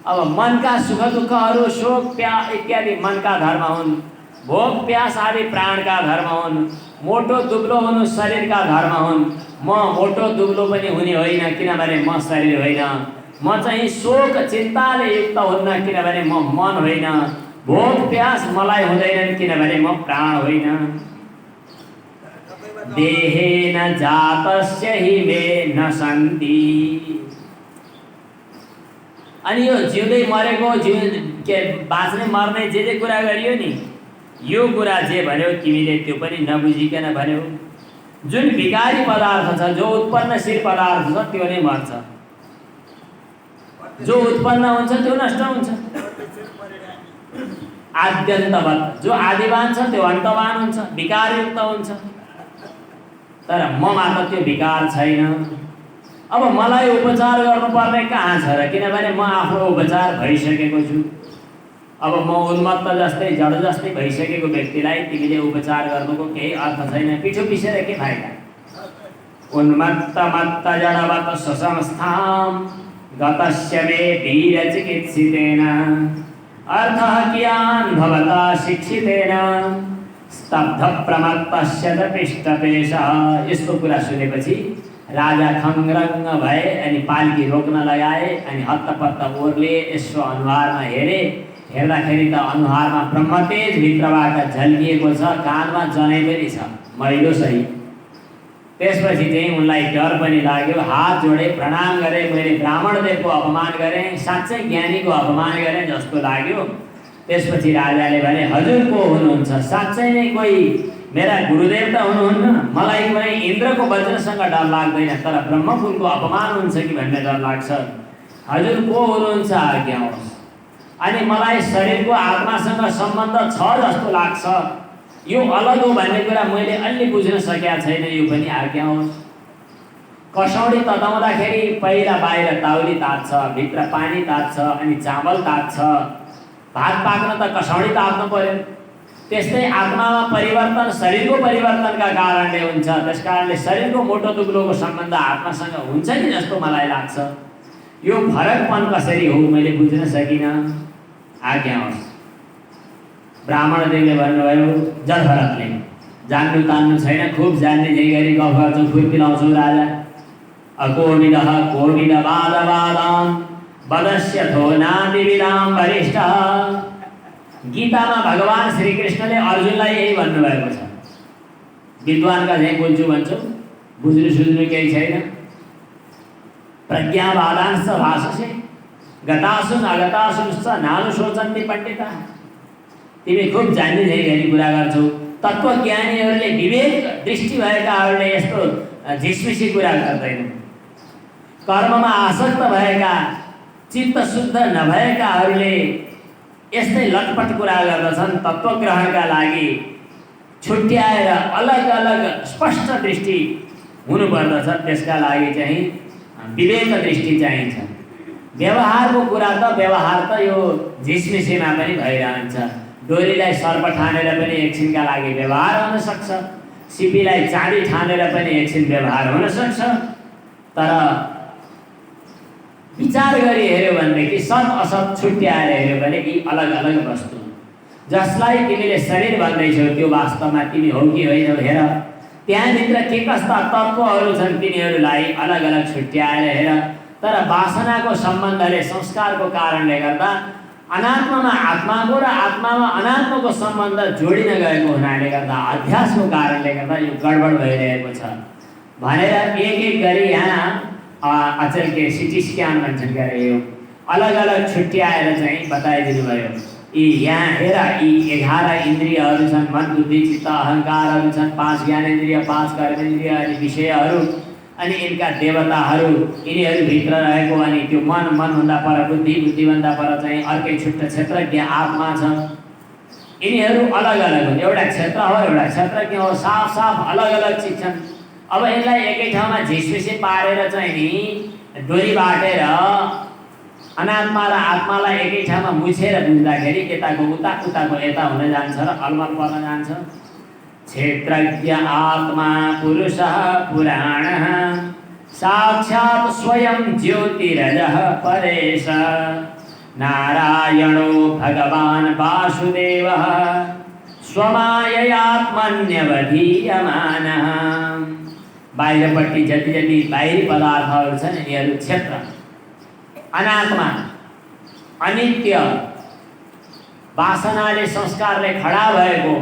अब मनका सुख दुःखहरू, शोक प्यास इत्यादि मनका धर्म हुन्, भोग प्यास आदि प्राणका धर्म हुन्, मोटो दुब्लो हुनु शरीरका धर्म हुन्। म मोटो दुब्लो पनि हुने होइन, किनभने म शरीर होइन। म चाहिँ शोक चिन्ताले युक्त हुन्न, किनभने म मन होइन। भोग प्यास मलाई हुँदैनन्, किनभने म प्राण होइन। देहेन जातस्य हि मे न सन्ति। अनि यो जिउँदै मरेको बाँच्ने मर्ने जे कुरा गरियो नि, यो कुरा जे भन्यौ तिमीले त्यो पनि नबुझिकन भन्यौ। जुन विकारी पदार्थ छ, जो उत्पन्नशील पदार्थ छ, त्यो नै मर्छ। जो उत्पन्न हुन्छ त्यो नष्ट हुन्छ। आद्यन्तवत, जो आदिवान छ त्यो अन्तवान हुन्छ, विकारयुक्त हुन्छ। तर ममा त त्यो विकार छैन। अब मलाई उपचार गर्नुपर्ने कहाँ छ र? किनभने म आफ्नो उपचार भइसकेको छु। अब म उन्मत्त जस्तै जड जस्तै भइसकेको व्यक्तिलाई तिमीले उपचार गर्नुको केही अर्थ छैन। पिठो पिसेर के फाइदा? उन्मत्त मत्त जडवत सुसंस्थां गतस्य मे वीर चिकित्सितेन अर्थः कियान् भवता शिक्षितेन स्तब्ध प्रमत्तस्य च पृष्ठपेशः। यसको कुरा सुनेपछि राजा खङ्ग्रङ्ग भए अनि पाल्की रोक्न लगाए अनि हत्तपत्त ओर्ले यसो अनुहारमा हेरे। हेर्दाखेरि त अनुहारमा ब्रह्मतेज भित्रबाट झल्किएको छ, कानमा जनै पनि छ, मैलो सही। त्यसपछि चाहिँ उनलाई डर पनि लाग्यो। हात जोडे, प्रणाम गरे। मैले ब्राह्मणदेवको अपमान गरेँ, साँच्चै ज्ञानीको अपमान गरेँ जस्तो लाग्यो। त्यसपछि राजाले भने, हजुर को हुनुहुन्छ? साँच्चै नै कोही मेरा गुरुदेव त हुनुहुन्न। मलाई कुनै इन्द्रको वज्रसँग डर लाग्दैन, तर ब्रह्मकुलको अपमान हुन्छ कि भन्ने डर लाग्छ। हजुर को हुनुहुन्छ आज्ञा होस्। अनि मलाई शरीरको आत्मासँग सम्बन्ध छ जस्तो लाग्छ। यो अलग हो भन्ने कुरा मैले अलि बुझ्न सकेका छैन, यो पनि आज्ञा होस्। कसौडी तताउँदाखेरि पहिला बाहिर ताउली तात्छ, भित्र पानी तात्छ, अनि चामल तात्छ। भात पाक्न त कसौडी तात्नु पर्यो। त्यस्तै आत्मामा परिवर्तन शरीरको परिवर्तनका कारणले हुन्छ। त्यसकारणले शरीरको मोटो दुब्लोको सम्बन्ध आत्मासँग हुन्छ नि जस्तो मलाई लाग्छ। यो फरकपन कसरी हो मैले बुझ्न सकिनँ। आज्ञा होस्। ब्राह्मणदेवले भन्नुभयो, जडभरतले जान्नु तान्नु छैन, खुब जान्ने झै गरी गफ गर्छौ, फुर्ती लाउँछौ राजा। अकोविदः कोविदवादवादान् वदस्य थोनादिविदां वरिष्ठः। गीतामा भगवान श्रीकृष्णले अर्जुनलाई यही भन्नुभएको छ। विद्वानका झै बोल्छु भन्छौ, बुझ्नु सुझ्नु केही छैन। प्रज्ञावादांश्च भाषसे गतासुन अगतासुश्च नानुशोचन्ति पण्डिताः। तिमी खुब जान्ने झै गरी कुरा गर्छौ। तत्त्वज्ञानीहरूले, विवेक दृष्टि भएकाहरूले यस्तो झिसमिसी कुरा गर्दैनन्। कर्ममा आसक्त भएका, चित्त शुद्ध नभएकाहरूले यस्तै लटपट कुरा गर्दछन्। तत्त्वग्रहणका लागि छुट्याएर अलग अलग स्पष्ट दृष्टि हुनुपर्दछ। त्यसका लागि चाहिँ विवेक दृष्टि चाहिन्छ। व्यवहारको कुरा त व्यवहार त यो झिसमिसेमा पनि भइरहन्छ। डोरीलाई सर्प ठानेर पनि एकछिनका लागि व्यवहार हुन सक्छ, सिपीलाई चाँदी ठानेर पनि एकछिन व्यवहार हुन सक्छ। तर विचार गरी हेऱ्यो भनेदेखि सत असत छुट्याएर हेऱ्यो भने यी अलग अलग वस्तु जसलाई तिमीले शरीर भन्दैछौ त्यो वास्तवमा तिमी हौ कि होइन हेर। त्यहाँभित्र के कस्ता तत्त्वहरू छन् तिनीहरूलाई अलग अलग छुट्याएर हेर। तर वासनाको सम्बन्धले संस्कारको कारणले गर्दा अनात्मामा आत्माको र आत्मामा अनात्माको सम्बन्ध जोडिन गएको हुनाले गर्दा अध्यासको कारणले गर्दा यो गडबड भइरहेको छ भनेर एक एक गरी यहाँ अचल के सिटी स्क्यान भन्छन् गरे यो अलग अलग छुट्याएर चाहिँ बताइदिनु भयो। यी यहाँ हेर यी 11 इन्द्रियहरू छन्, मन बुद्धि चित्त अहङ्कारहरू छन्, 5 ज्ञानेन्द्रिय, 5 कर्मेन्द्रिय अनि विषयहरू, अनि यिनका देवताहरू यिनीहरूभित्र रहेको, अनि त्यो मनभन्दा पर बुद्धि, बुद्धिभन्दा पर चाहिँ अर्कै छुट्टै क्षेत्रज्ञ आत्मा छ। यिनीहरू अलग अलग हुन्। एउटा क्षेत्र हो, एउटा क्षेत्रज्ञ हो, साफ साफ अलग अलग चिज छन्। अब यसलाई एकै ठाउँमा झिसमिसे पारेर चाहिँ नि डोरी बाटेर अनात्मा र आत्मालाई एकै ठाउँमा मुछेर बुझ्दाखेरि यताको उता उताको यता हुन जान्छ र अलमल पर्न जान्छ। क्षेत्रज्ञ आत्मा पुरुषः पुराणः साक्षात् स्वयं ज्योतिरजः परेश नारायणो भगवान् वासुदेवः स्वमाययात्मन्यवधीयमानः। बाहिरपट्टि जति जति बाहिरी पदार्थहरू छन् यिनीहरू क्षेत्र, अनात्मा, अनित्य, वासनाले संस्कारले खडा भएको,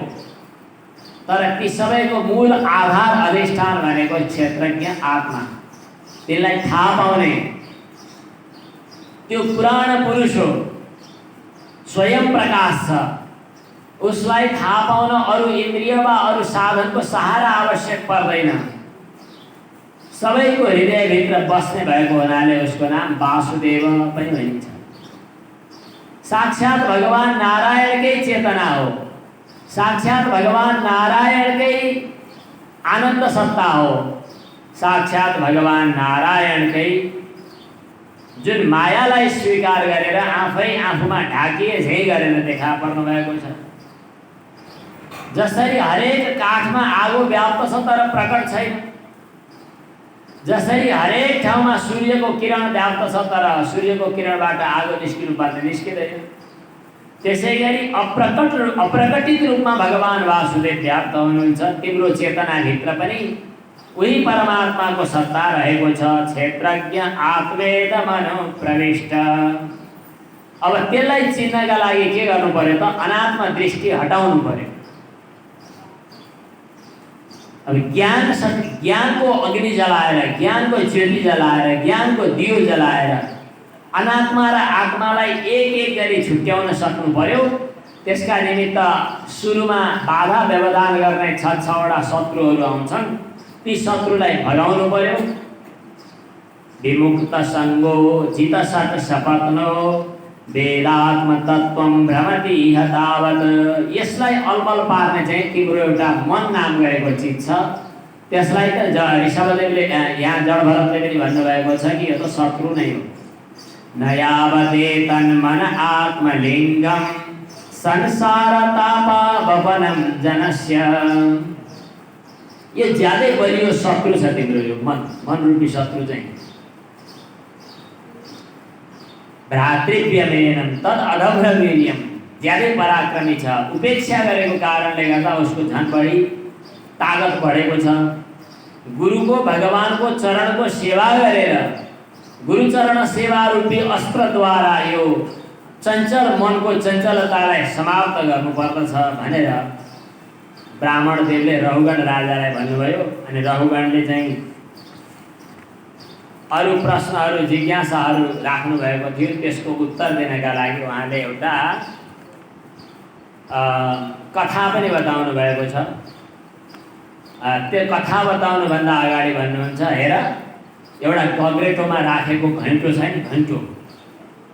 तर ती सबैको मूल आधार अधिष्ठान भनेको क्षेत्रज्ञ आत्मा। त्यसलाई थाहा पाउने त्यो पुराण पुरुष हो, स्वयं प्रकाश छ। उसलाई थाहा पाउन अरू इन्द्रिय वा अरू साधनको सहारा आवश्यक पर्दैन। सबैको हृदयभित्र बस्ने भएको हुनाले उसको नाम वासुदेव पनि भनिन्छ। साक्षात् भगवान् नारायणकै चेतना हो, साक्षात् भगवान् नारायणकै आनन्द सत्ता हो, साक्षात् भगवान् नारायणकै जुन मायालाई स्वीकार गरेर आफै आफूमा ढाकिए झै गरेर देखा पर्नु भएको छ। जसरी हरेक काठमा आगो व्याप्त छ तर प्रकट छैन, जसरी हरेक ठाउँमा सूर्यको किरण व्याप्त छ तर सूर्यको किरणबाट आगो निस्किनु पर्ने निस्किँदैन, त्यसै गरी अप्रकटित रूपमा भगवान् वासुदेव व्याप्त हुनुहुन्छ। तिम्रो चेतनाभित्र पनि उही परमात्माको सत्ता रहेको छ। क्षेत्रज्ञ आत्मेत मनो प्रविष्ट। अब त्यसलाई चिन्नका लागि के गर्नु पर्यो त? अनात्मा दृष्टि हटाउनु पर्यो। अब ज्ञानको अग्नि जलाएर, ज्ञानको ज्योति जलाएर, ज्ञानको दियो जलाएर अनात्मा र आत्मालाई एक एक गरी छुट्याउन सक्नु पर्यो। त्यसका निमित्त सुरुमा बाधा व्यवधान गर्ने 6वटा शत्रुहरू आउँछन्। ती शत्रुलाई भगाउनु पर्यो। विमुक्त सङ्गो जितसत सपत्नो वेदात्म तत्त्वं भ्रमति तावत्। यसलाई अलमल पार्ने चाहिँ तिम्रो एउटा मन नाम गरेको चिज छ। त्यसलाई त ऋषभदेवले यहाँ जडभरतले पनि भन्नुभएको छ कि यो त शत्रु नै हो। नयावते तन्मन आत्मलिङ्गं संसारतापावपनं जनस्य। यो ज्यादै बलियो शत्रु छ तिम्रो, यो मन रूपी शत्रु चाहिँ। भ्रातृव्यमेनं तद अधभ्रवीर्यं, ज्यादै पराक्रमी छ। उपेक्षा गरेको कारणले गर्दा उसको झन् बढी तागत बढेको छ। गुरुको, भगवानको चरणको सेवा गरेर गुरुचरण सेवा रूपी अस्त्रद्वारा यो चञ्चल मनको चञ्चलतालाई समाप्त गर्नुपर्दछ भनेर ब्राह्मण देवले रहुगण राजालाई भन्नुभयो। अनि रहुगणले चाहिँ अरू प्रश्नहरू, जिज्ञासाहरू राख्नु भएको थियो। त्यसको उत्तर दिनका लागि उहाँले एउटा कथा पनि बताउनु भएको छ। त्यो कथा बताउनुभन्दा अगाडि भन्नुहुन्छ, हेर एउटा गग्रेटोमा राखेको घैँटो छ नि, घैँटो,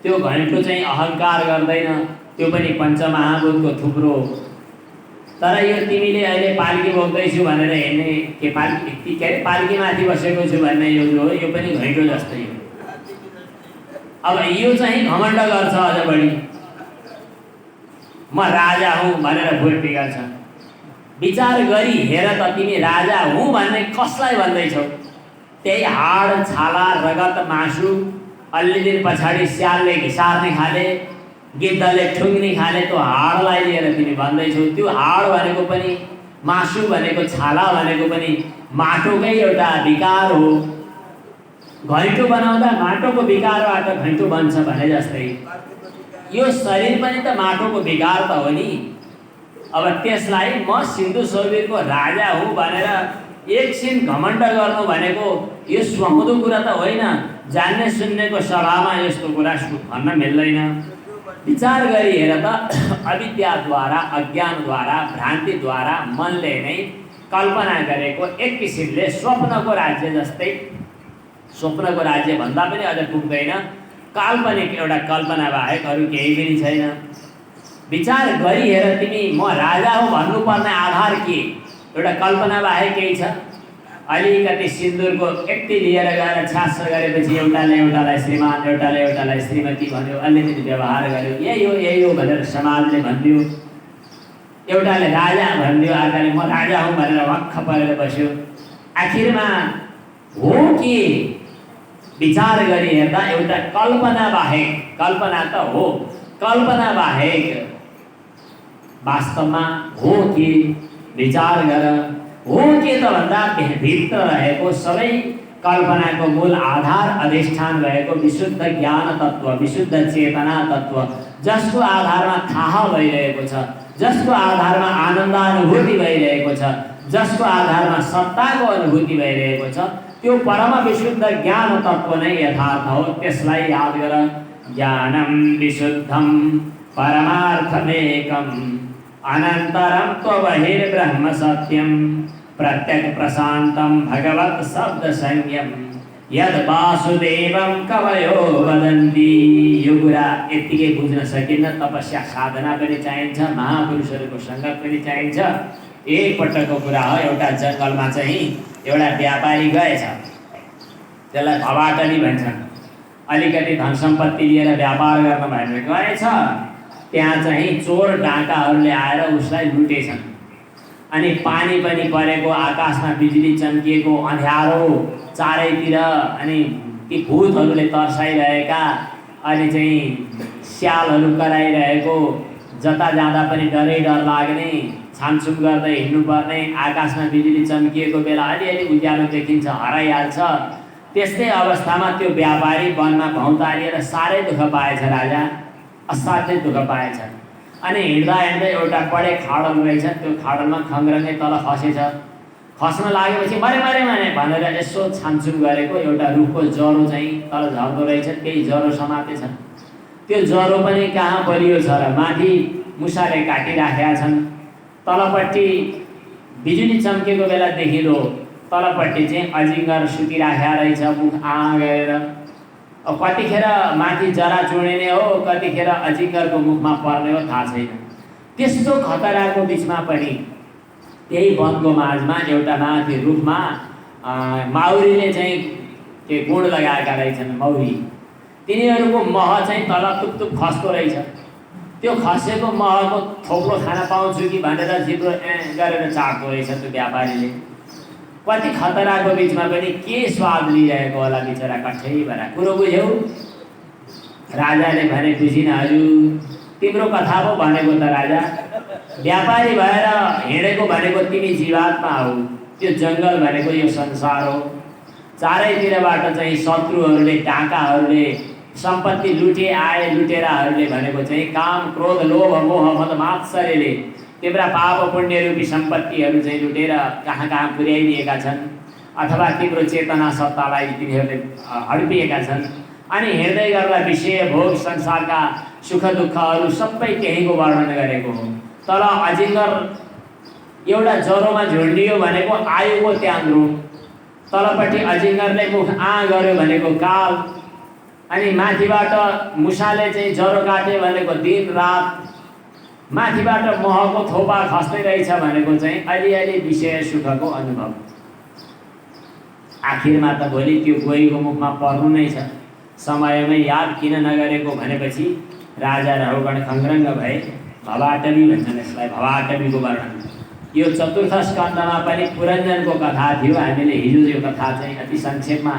त्यो घैँटो चाहिँ अहङ्कार गर्दैन, त्यो पनि पञ्चमहाभूतको थुप्रो। तर यो तिमीले अहिले पाल्की बोक्दैछु भनेर हेर्ने के पाल्की के अरे पाल्कीमाथि बसेको छु भन्ने यो जो हो यो पनि घैँटो जस्तै हो। अब यो चाहिँ घमण्ड गर्छ अझ बढी, म राजा हुँ भनेर फुर्ती गर्छ। विचार गरी हेर त तिमी राजा हुँ भन्ने कसलाई भन्दैछौ? त्यही हाड छाला रगत मासु अलि दिन पछाडि स्यालले घिसार्ने खाले, गिद्धले ठुङ्ग्ने खाले त्यो हाडलाई लिएर तिमी भन्दैछौ। त्यो हाड भनेको पनि, मासु भनेको, छाला भनेको पनि माटोकै एउटा विकार हो। घैँटो बनाउँदा माटोको विकारबाट घैँटो बन्छ भने जस्तै यो शरीर पनि त माटोको विकार त हो नि। अब त्यसलाई म सिन्धु शरीरको राजा हुँ भनेर एकछिन घमण्ड गर्नु भनेको यो सुहाउँदो कुरा त होइन। जान्ने सुन्नेको सभामा यस्तो कुरा भन्न मिल्दैन। विचार गरी हेर त, अविद्याद्वारा, अज्ञानद्वारा, भ्रान्तिद्वारा मनले नै कल्पना गरेको एक किसिमले स्वप्नको राज्य जस्तै, स्वप्नको राज्य भन्दा पनि अझ पुग्दैन, काल्पनिक एउटा कल्पना बाहेक अरू केही पनि छैन। विचार गरी हेर तिमी म राजा हो भन्नुपर्ने आधार के? एउटा कल्पना बाहेक केही छ? अलिकति सिन्दुरको यति लिएर गएर छ्यास गरेपछि एउटाले एउटालाई श्रीमान, एउटाले एउटालाई श्रीमती भन्यो, अलिकति व्यवहार गर्यो, यही हो भनेर समाजले भनिदियो। एउटाले राजा भनिदियो, अर्काले म राजा हुँ भनेर वाक्ख परेर बस्यो। आखिरमा हो कि विचार गरी हेर्दा एउटा कल्पना बाहेक, कल्पना त हो, कल्पना बाहेक वास्तवमा हो कि? विचार गर, हो के त भन्दा भित्र रहेको सबै कल्पनाको मूल आधार अधिष्ठान रहेको विशुद्ध ज्ञान तत्त्व, विशुद्ध चेतना तत्त्व, जसको आधारमा थाहा भइरहेको छ, जसको आधारमा आनन्दानुभूति भइरहेको छ, जसको आधारमा सत्ताको अनुभूति भइरहेको छ, त्यो परम विशुद्ध ज्ञान तत्त्व नै यथार्थ हो। त्यसलाई याद गर। ज्ञानम विशुद्धम परमार्थमेकम अनन्तरं त्वबहिर्ब्रह्म सत्यम प्रत्यक् प्रशान्तं भगवत् शब्द संयम यद वासुदेवं कवयो वदन्ति। यो कुरा यतिकै बुझ्न सकिन्न। तपस्या साधना पनि चाहिन्छ, महापुरुषहरूको सङ्गत पनि चाहिन्छ। एकपटकको कुरा हो, एउटा जङ्गलमा चाहिँ एउटा व्यापारी गएछ, त्यसलाई भवाटनी भन्छन्। अलिकति धन सम्पत्ति लिएर व्यापार गर्न भनेर गएछ। त्यहाँ चाहिँ चोर डाँकाहरूले आएर उसलाई लुटेछन्। अनि पानी पनि परेको, आकाशमा बिजुली चम्किएको, अँध्यारो चारैतिर, अनि ती भूतहरूले तर्साइरहेका, अनि चाहिँ स्यालहरू कराइरहेको, जता जाँदा पनि डरै डर लाग्ने, छामछुम गर्दै हिँड्नुपर्ने, आकाशमा बिजुली चम्किएको बेला अलिअलि उज्यालो देखिन्छ, हराइहाल्छ। त्यस्तै अवस्थामा त्यो व्यापारी वनमा भौँतारिएर साह्रै दुःख पाएछ। राजा असाध्यै दुःख पाएछ। अनि हिँड्दा हिँड्दै एउटा बडे खाडल रहेछ, त्यो खाडलमा खङ्ग्रङ्गै तल खसेछ। खस्न लागेपछि मरे मरे मरे भनेर यसो छामछुम गरेको एउटा रुखको जरो चाहिँ तल झर्दो रहेछ, त्यही जरो समातेछ। त्यो जरो पनि कहाँ बलियो छ र? माथि मुसाले काटिराखेका छन्। तलपट्टि बिजुली चम्केको बेला देखिलो, तलपट्टि चाहिँ अजिङ्गर सुतिराखेका रहेछ, मुख आँ गएर। अब कतिखेर माथि जरा चुडिने हो, कतिखेर अजिङ्गरको मुखमा पर्ने हो, थाहा छैन। त्यस्तो खतराको बिचमा पनि त्यही वनको माझमा एउटा माथि रुखमा माउरीले चाहिँ के गुण लगाएका रहेछन्। मौरी, तिनीहरूको मह चाहिँ तल टुकटुक खस्दो रहेछ। त्यो खसेको महको थोप्रो खान पाउँछु कि भनेर जिब्रो गरेर चाट्दो रहेछ त्यो व्यापारीले। कति खतराको बिचमा पनि के स्वाद लिइरहेको होला बिचरा, कठै भएर। कुरो बुझ्यौ? राजाले भने बुझिन हजुर, तिम्रो कथा पो भनेको त राजा। व्यापारी भएर हिँडेको भनेको तिमी जीवात्मा हो, त्यो जङ्गल भनेको यो संसार हो। चारैतिरबाट चाहिँ शत्रुहरूले, डाँकाहरूले सम्पत्ति लुटे आए, लुटेराहरूले भनेको चाहिँ काम, क्रोध, लोभ, मोह, मद, मात्सर्यले तिम्रा पाप पुण्य रूपी सम्पत्तिहरू चाहिँ लुटेर कहाँ कहाँ पुर्याइदिएका छन्, अथवा तिम्रो चेतना सत्तालाई तिनीहरूले हडपिएका छन्। अनि हिँड्दै गर्दा विषय भोग संसारका सुख दुःखहरू सबै त्यहीँको वर्णन गरेको हो। तर अजिङ्गर एउटा जरोमा झुन्डियो भनेको आयुको त्यान्द्रो, तलपट्टि अजिङ्गरले मुख आँ गर्यो भनेको काल, अनि माथिबाट मुसाले चाहिँ ज्वरो काट्यो भनेको दिन रात, माथिबाट महको थोपा खस्दै रहेछ भनेको चाहिँ अलिअलि विषय सुखको अनुभव। आखिरमा त भोलि त्यो गोहीको मुखमा पर्नु नै छ। समयमै याद किन नगरेको भनेपछि राजा रहुगण खङ्ग्रङ्ग भए। भवाटवी भन्छन् यसलाई, भवाटवीको वर्णन। यो चतुर्थ स्कन्धमा पनि पुरञ्जनको कथा थियो। हामीले हिजो यो कथा चाहिँ अति संक्षेपमा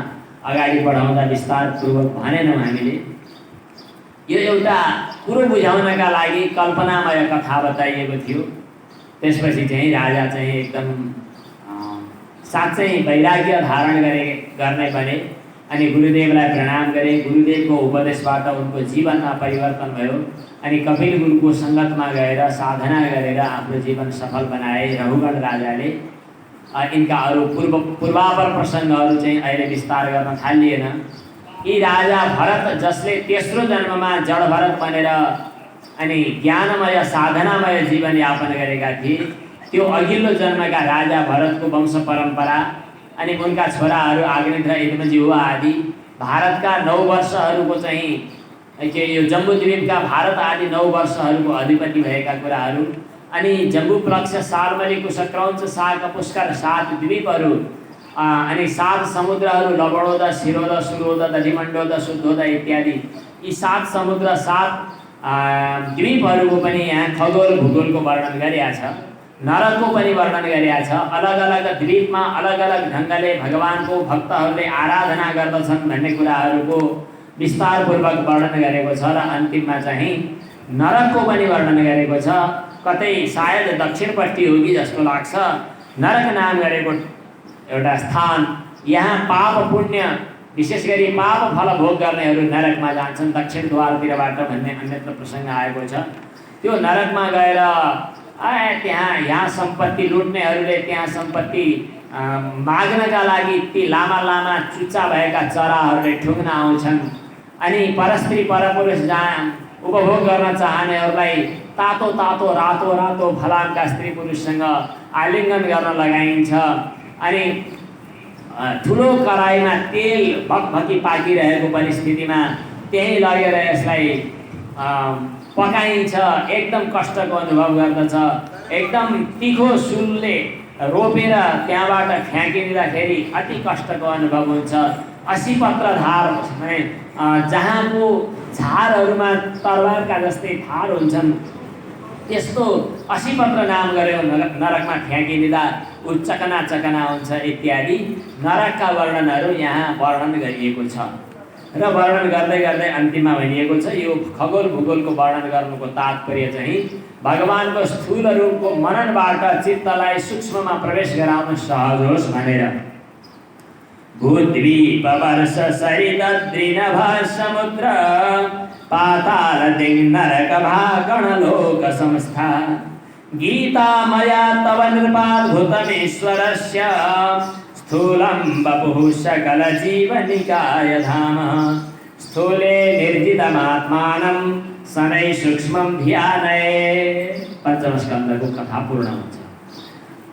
अगाडि बढाउँदा विस्तारपूर्वक भनेनौँ हामीले। यो एउटा कुरो बुझाउनका लागि कल्पनामय कथा बताइएको थियो। त्यसपछि चाहिँ राजा चाहिँ एकदम साँच्चै वैराग्य धारण गर्ने बने अनि गुरुदेवलाई प्रणाम गरे। गुरुदेवको उपदेशबाट उनको जीवनमा परिवर्तन भयो अनि कपिल गुरुको सङ्गतमा गएर साधना गरेर आफ्नो जीवन सफल बनाए रहुगण राजाले। इनका अरू पूर्वापर प्रसङ्गहरू चाहिँ अहिले विस्तार गर्न थालिएन। यी राजा भरत जसले तेस्रो जन्ममा जड भरत बनेर अनि ज्ञानमय साधनामय जीवन यापन गरेका थिए, त्यो अघिल्लो जन्मका राजा भरतको वंश परम्परा अनि उनका छोराहरू आग्नेय र यदुमन्यु आदि भारतका 9 वर्षहरूको चाहिँ यो जम्बूद्वीपका भारत आदि 9 वर्षहरूको अधिपति भएका कुराहरू अनि जम्बूप्लक्ष सालमली कुशक्रौञ्च शाक पुष्कर 7 द्वीपहरू अनि 7 समुद्रहरू लवणोद शिरोद सुरोद दधिमण्डोद शुद्धोद इत्यादि यी 7 समुद्र 7 द्वीपहरूको पनि यहाँ खगोल भूगोलको वर्णन गरिएको छ। नरकको पनि वर्णन गरिएको छ। अलग अलग द्वीपमा अलग अलग ढङ्गले भगवानको भक्तहरूले आराधना गर्दछन् भन्ने कुराहरूको विस्तारपूर्वक वर्णन गरेको छ र अन्तिममा चाहिँ नरकको पनि वर्णन गरेको छ। कतै सायद दक्षिणपट्टि हो कि जस्तो लाग्छ। नरक नाम गरेको एउटा स्थान, यहाँ पाप पुण्य विशेष गरी पाप फल भोग गर्नेहरू नरकमा जान्छन् दक्षिण द्वारतिरबाट भन्ने अन्यत्र प्रसङ्ग आएको छ। त्यो नरकमा गएर यहाँ सम्पत्ति लुट्नेहरूले त्यहाँ सम्पत्ति माग्नका लागि ती लामा लामा चुच्चा भएका चराहरूले ठुङ्न आउँछन् अनि परस्त्री परपुरुष जहाँ उपभोग गर्न चाहनेहरूलाई तातो तातो रातो रातो फलामका स्त्री पुरुषसँग आलिङ्गन गर्न लगाइन्छ अनि ठुलो कराईमा तेल भकभकी पाकिरहेको परिस्थितिमा त्यहीँ लगेर यसलाई पकाइन्छ। एकदम कष्टको अनुभव गर्दछ। एकदम तिखो सुलले रोपेर त्यहाँबाट फ्याँकिदिँदाखेरि अति कष्टको अनुभव हुन्छ। 80 पत्र धार भने जहाँको झारहरूमा तरवारका जस्तै धार हुन्छन् त्यस्तो 80 पत्र नाम गऱ्यो नरकमा फ्याँकिदिँदा ऊ चकना चकना हुन्छ इत्यादि नरकका वर्णनहरू यहाँ वर्णन गरिएको छ र वर्णन गर्दै गर्दै अन्तिममा भनिएको छ यो खगोल भूगोलको वर्णन गर्नुको तात्पर्य चाहिँ भगवानको स्थूल रूपको मननबाट चित्तलाई सूक्ष्ममा प्रवेश गराउन सहज होस् भनेर। भूद्वीप वर्ष सरित दृनभ समुद्र पाताल दिङ नरक भागण लोक संस्था गीता मया तव नृपाद्भुतमेश्वरस्य स्थूलं वपुः सकल जीवनिकाय धाम स्थूले निर्जितमात्मानं शनै सूक्ष्मं ध्यानये। पञ्चम स्कन्धको कथा पूर्ण हुन्छ।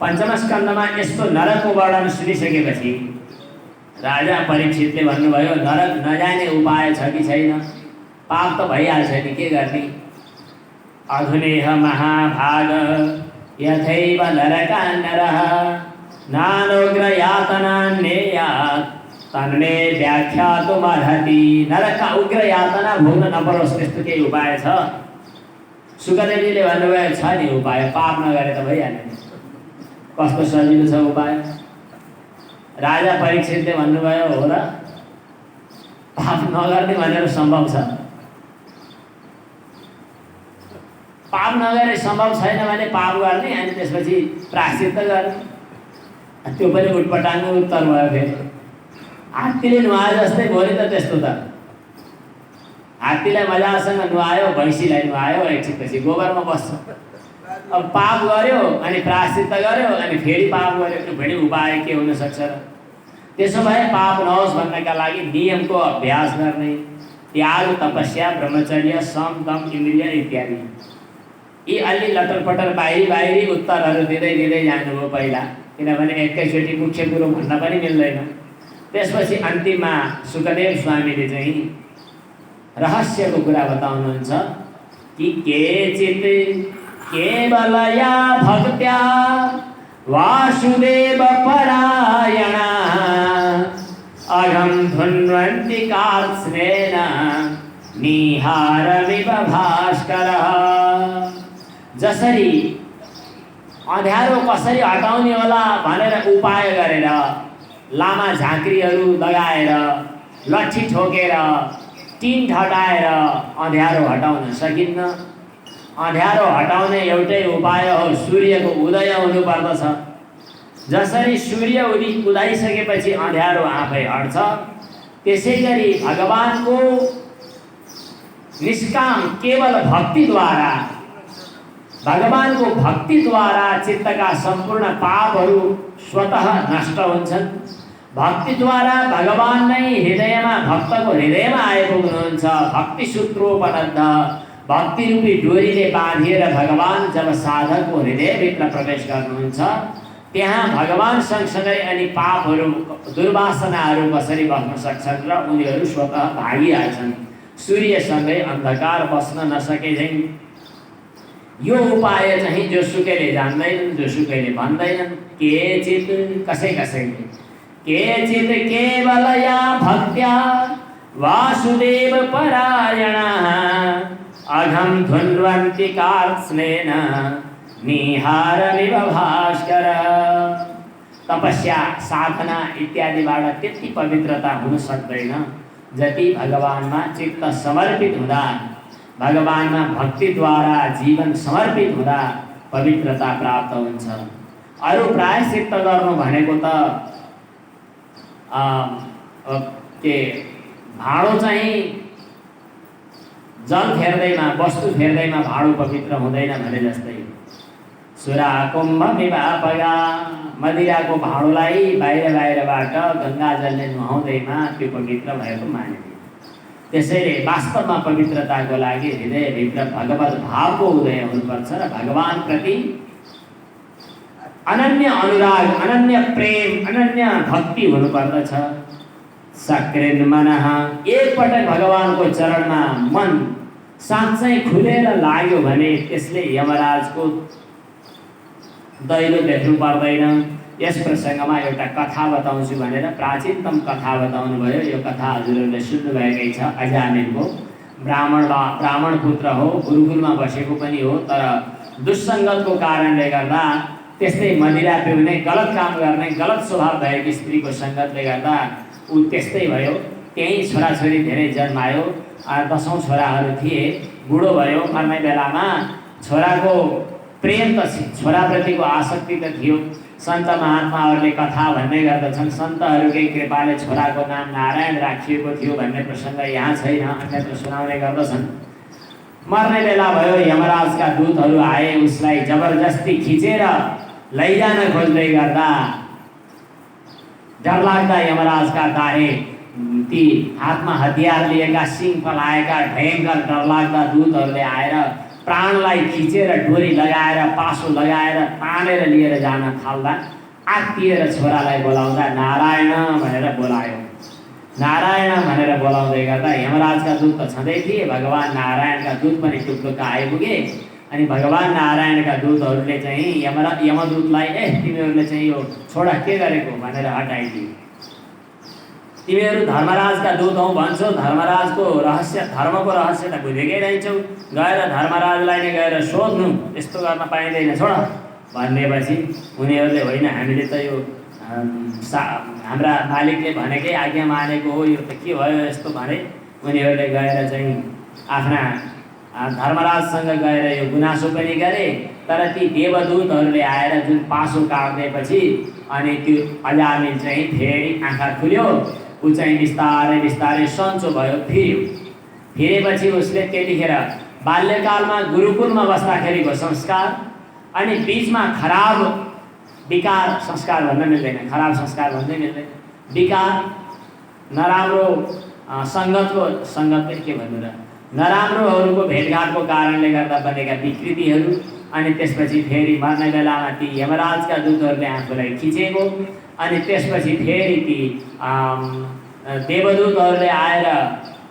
पञ्चम स्कन्धमा यस्तो नरकको वर्णन सुनिसकेपछि राजा परीक्षितले भन्नुभयो नरक नजाने उपाय छ कि छैन? पाप त भइहाल्छ नि, के गर्ने? अधुनेह महाभाग यथैव नरका नरः नानोग्र यातनान्येयात् तन्मे व्याख्यातुमर्हति। नरकका उग्र यातना भोग्न नपरोस् त्यस्तो केही उपाय छ? सुकदेवजीले भन्नुभयो छ नि उपाय, पाप नगरे त भइहाल्यो। कस्तो सजिलो छ उपाय? राजा परीक्षितले भन्नुभयो हो र पाप नगर्ने भनेर सम्भव छ? पाप नगरे सम्भव छैन भने पाप गर्ने अनि त्यसपछि प्रायश्चित गर्ने। त्यो पनि उटपटाङको उत्तर भयो। फेरि हात्तीले नुहाए जस्तै भयो नि त त्यस्तो त। हात्तीलाई मजासँग नुहायो, भैँसीलाई नुहायो, एकछिनपछि गोबरमा बस्छ। अब पाप गर्यो अनि प्रायश्चित गर्यो अनि फेरि पाप गर्यो, त्यो फेरि उपाय के हुन सक्छ र? त्यसो भए पाप नहोस् भन्नका लागि नियमको अभ्यास गर्ने, त्याग तपस्या ब्रह्मचर्य सम दम इन्द्रिय इत्यादि यी अलि लटरपटर बाहिरी उत्तरहरू दिँदै जानुभयो पहिला, किनभने एकैचोटि मुख्य कुरो भन्न पनि मिल्दैन। त्यसपछि अन्तिममा सुकदेव स्वामीले चाहिँ रहस्यको कुरा बताउनुहुन्छ कि केचित् केवलया भक्त्या वासुदेव परायणा अघं धुन्वन्ति कार्त्स्नेन निहारमिव भास्करः। जसरी अँध्यारो कसरी हटाउने होला भनेर उपाय गरेर लामा झाँक्रीहरू लगाएर लट्ठी ठोकेर टिन हटाएर अँध्यारो हटाउन सकिन्न। अँध्यारो हटाउने एउटै उपाय हो सूर्यको उदय हुनुपर्दछ। जसरी सूर्य उदाइसकेपछि अँध्यारो आफै हट्छ, त्यसै गरी भगवानको निष्काम केवल भक्तिद्वारा, भगवानको भक्तिद्वारा चित्तका सम्पूर्ण पापहरू स्वतः नष्ट हुन्छन्। भक्तिद्वारा भगवान नै हृदयमा, भक्तको हृदयमा आइपुग्नुहुन्छ। भक्ति सूत्रोपलब्ध, भक्ति रूपी डोरीले बाँधिएर भगवान जब साधकको हृदयभित्र प्रवेश गर्नुहुन्छ, त्यहाँ भगवान सँगसँगै अनि पापहरू, दुर्वासनाहरू कसरी बस्न सक्छन् र उनीहरू स्वतः भागिहाल्छन्। सूर्यसँगै अन्धकार बस्न नसके झैँ। यो उपाय चाहिँ जोसुकैले जान्दैनन्, जोसुकैले भन्दैनन्। केचित्, कसै कसैले, केचित् केवलया भक्त्या वासुदेव परायणः अघं धुन्वन्ति कार्त्स्नेन निहारमिव भास्करः। तपस्या, साधना इत्यादिबाट त्यति पवित्रता हुन सक्दैन जति भगवानमा चित्त समर्पित हुँदा, भगवानमा भक्तिद्वारा जीवन समर्पित हुँदा पवित्रता प्राप्त हुन्छ। अरू प्रायश्चित्त गर्नु भनेको त के भाँडो चाहिँ जल फेर्दैमा, वस्तु फेर्दैमा भाँडो पवित्र हुँदैन भने जस्तै। सुरा कुम्भ विवापगा, मदिराको भाँडोलाई बाहिरबाट गङ्गाजलले नुहाउँदैमा त्यो पवित्र भएको मानिन्छ। त्यसैले वास्तवमा पवित्रताको लागि हृदयभित्र भगवत भावको उदय हुनुपर्छ र भगवानप्रति अनन्य अनुराग, अनन्य प्रेम, अनन्य भक्ति हुनुपर्दछ। सकृन् मनः, एकपटक भगवानको चरणमा मन साँच्चै खुलेर लाग्यो भने त्यसले यमराजको दैलो देख्नु पर्दैन। यस प्रसङ्गमा एउटा कथा बताउँछु भनेर प्राचीनतम कथा बताउनु भयो। यो कथा हजुरहरूले सुन्नुभएकै छ। अजामिलको ब्राह्मण पुत्र हो, गुरुकुलमा बसेको पनि हो, तर दुस्सङ्गतको कारणले गर्दा, त्यस्तै मदिरा पिउने, गलत काम गर्ने, गलत स्वभाव भएको स्त्रीको सङ्गतले गर्दा ऊ त्यस्तै भयो। त्यही छोराछोरी धेरै जन्मायो। 10औं छोराहरू थिए। बुढो भयो, मर्ने बेलामा छोराको प्रेम त, छोराप्रतिको आसक्ति त थियो। सन्त महात्माहरूले कथा भन्ने गर्दछन्, सन्तहरूकै कृपाले छोराको नाम नारायण राखिएको थियो भन्ने प्रसङ्ग यहाँ छैन, अन्यत्र सुनाउने गर्दछन्। मर्ने बेला भयो, यमराजका दूतहरू आए, उसलाई जबरजस्ती खिचेर लैजान खोज्दै गर्दा डरलाग्दा यमराजका तारे, ती हातमा हतियार लिएका, सिङ पलाएका भयङ्कर डरलाग्दा दूतहरूले आएर प्राणलाई खिचेर डोरी लगाएर, पासो लगाएर, तानेर लिएर जान थाल्दा आत्तिएर छोरालाई बोलाउँदा नारायण भनेर बोलायो। नारायण भनेर बोलाउँदै गर्दा यमराजका दूत त छँदै थिए, भगवान नारायणका दूत पनि टुक्टुक्क आइपुगे। अनि भगवान नारायणका दूतहरूले चाहिँ यमदूतलाई तिमीहरूले चाहिँ यो छोरा के गरेको भनेर हटाइदिए। तिमीहरू धर्मराजका दूत हौ भन्छौ, धर्मराजको रहस्य, धर्मको रहस्य त बुझेकै रहन्छौ, गएर धर्मराजलाई नै गएर सोध्नु, यस्तो गर्न पाइँदैन, छोड भनेपछि उनीहरूले होइन, हामीले त यो हाम्रा मालिकले भनेकै आज्ञा मानेको हो, यो त के भयो यस्तो भने उनीहरूले गएर चाहिँ आफ्ना धर्मराजसँग गएर यो गुनासो पनि गरे। तर ती देवदूतहरूले आएर जुन पासो काट्दैपछि अनि त्यो अजामिल चाहिँ फेरि आँखा खुल्यो। ऊ चाहिँ बिस्तारै बिस्तारै सन्चो भयो, फिर्यो। फिरेपछि उसले त्यतिखेर बाल्यकालमा गुरुकुलमा बस्दाखेरिको संस्कार अनि बिचमा खराब विकार, संस्कार भन्न मिल्दैन, खराब संस्कार भन्दै मिल्दैन, विकार, नराम्रो सङ्गत के भन्नु र, नराम्रोहरूको भेटघाटको कारणले गर्दा बनेका विकृतिहरू। अनि त्यसपछि फेरि मर्ने बेलामा ती यमराजका दूतहरूले आफूलाई खिचेको। अनि त्यसपछि फेरि ती देवदूतहरूले आएर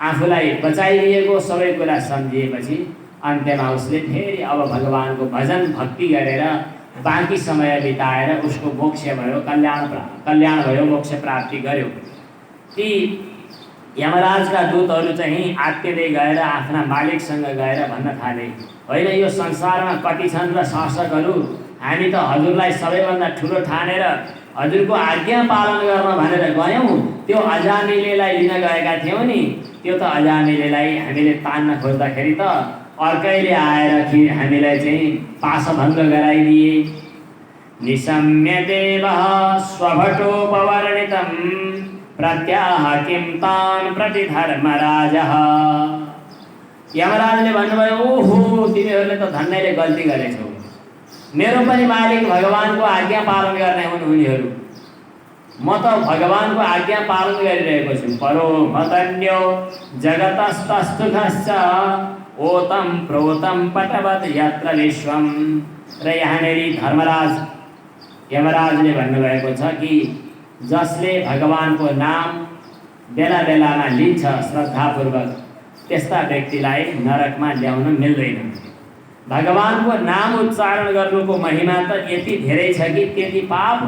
आफूलाई बचाइदिएको सबै कुरा सम्झिएपछि अन्त्यमा उसले फेरि अब भगवानको भजन भक्ति गरेर बाँकी समय बिताएर उसको मोक्ष भयो, कल्याण भयो, मोक्ष प्राप्ति गर्यो। ती यमराजका दूतहरू चाहिँ आत्तिँदै गएर आफ्ना मालिकसँग गएर भन्न थाले, होइन यो संसारमा कति छन् र शासकहरू, हामी त हजुरलाई सबैभन्दा ठुलो ठानेर हजुरको आज्ञा पालन गर्न भनेर गयौँ, त्यो अजामिलेलाई लिन गएका थियौँ नि, त्यो त अजामिलेलाई हामीले तान्न खोज्दाखेरि त अर्कैले आएर हामीलाई चाहिँ पाशभङ्ग गराइदिए। निशम्य देवः स्वभटोपवर्णितं प्रत्याह किं तान् प्रति धर्मराजः। यमराजले भन्नुभयो, ओहो तिमीहरूले त धन्यले गल्ती गरेछौ, मेरो पनि मालिक भगवानको आज्ञा पालन गर्ने हुन् उनीहरू, म त भगवानको आज्ञा पालन गरिरहेको छु। परो मतन्यो जगतस्तस्तुखश्च ओतम प्रोतम पटवत यत्र विश्वम। र यहाँनेरि धर्मराज यमराजले भन्नुभएको छ कि जसले भगवानको नाम बेला बेलामा लिन्छ श्रद्धापूर्वक, त्यस्ता व्यक्तिलाई नरकमा ल्याउन मिल्दैन। भगवानको नाम उच्चारण गर्नुको महिमा त यति धेरै छ कि त्यति पाप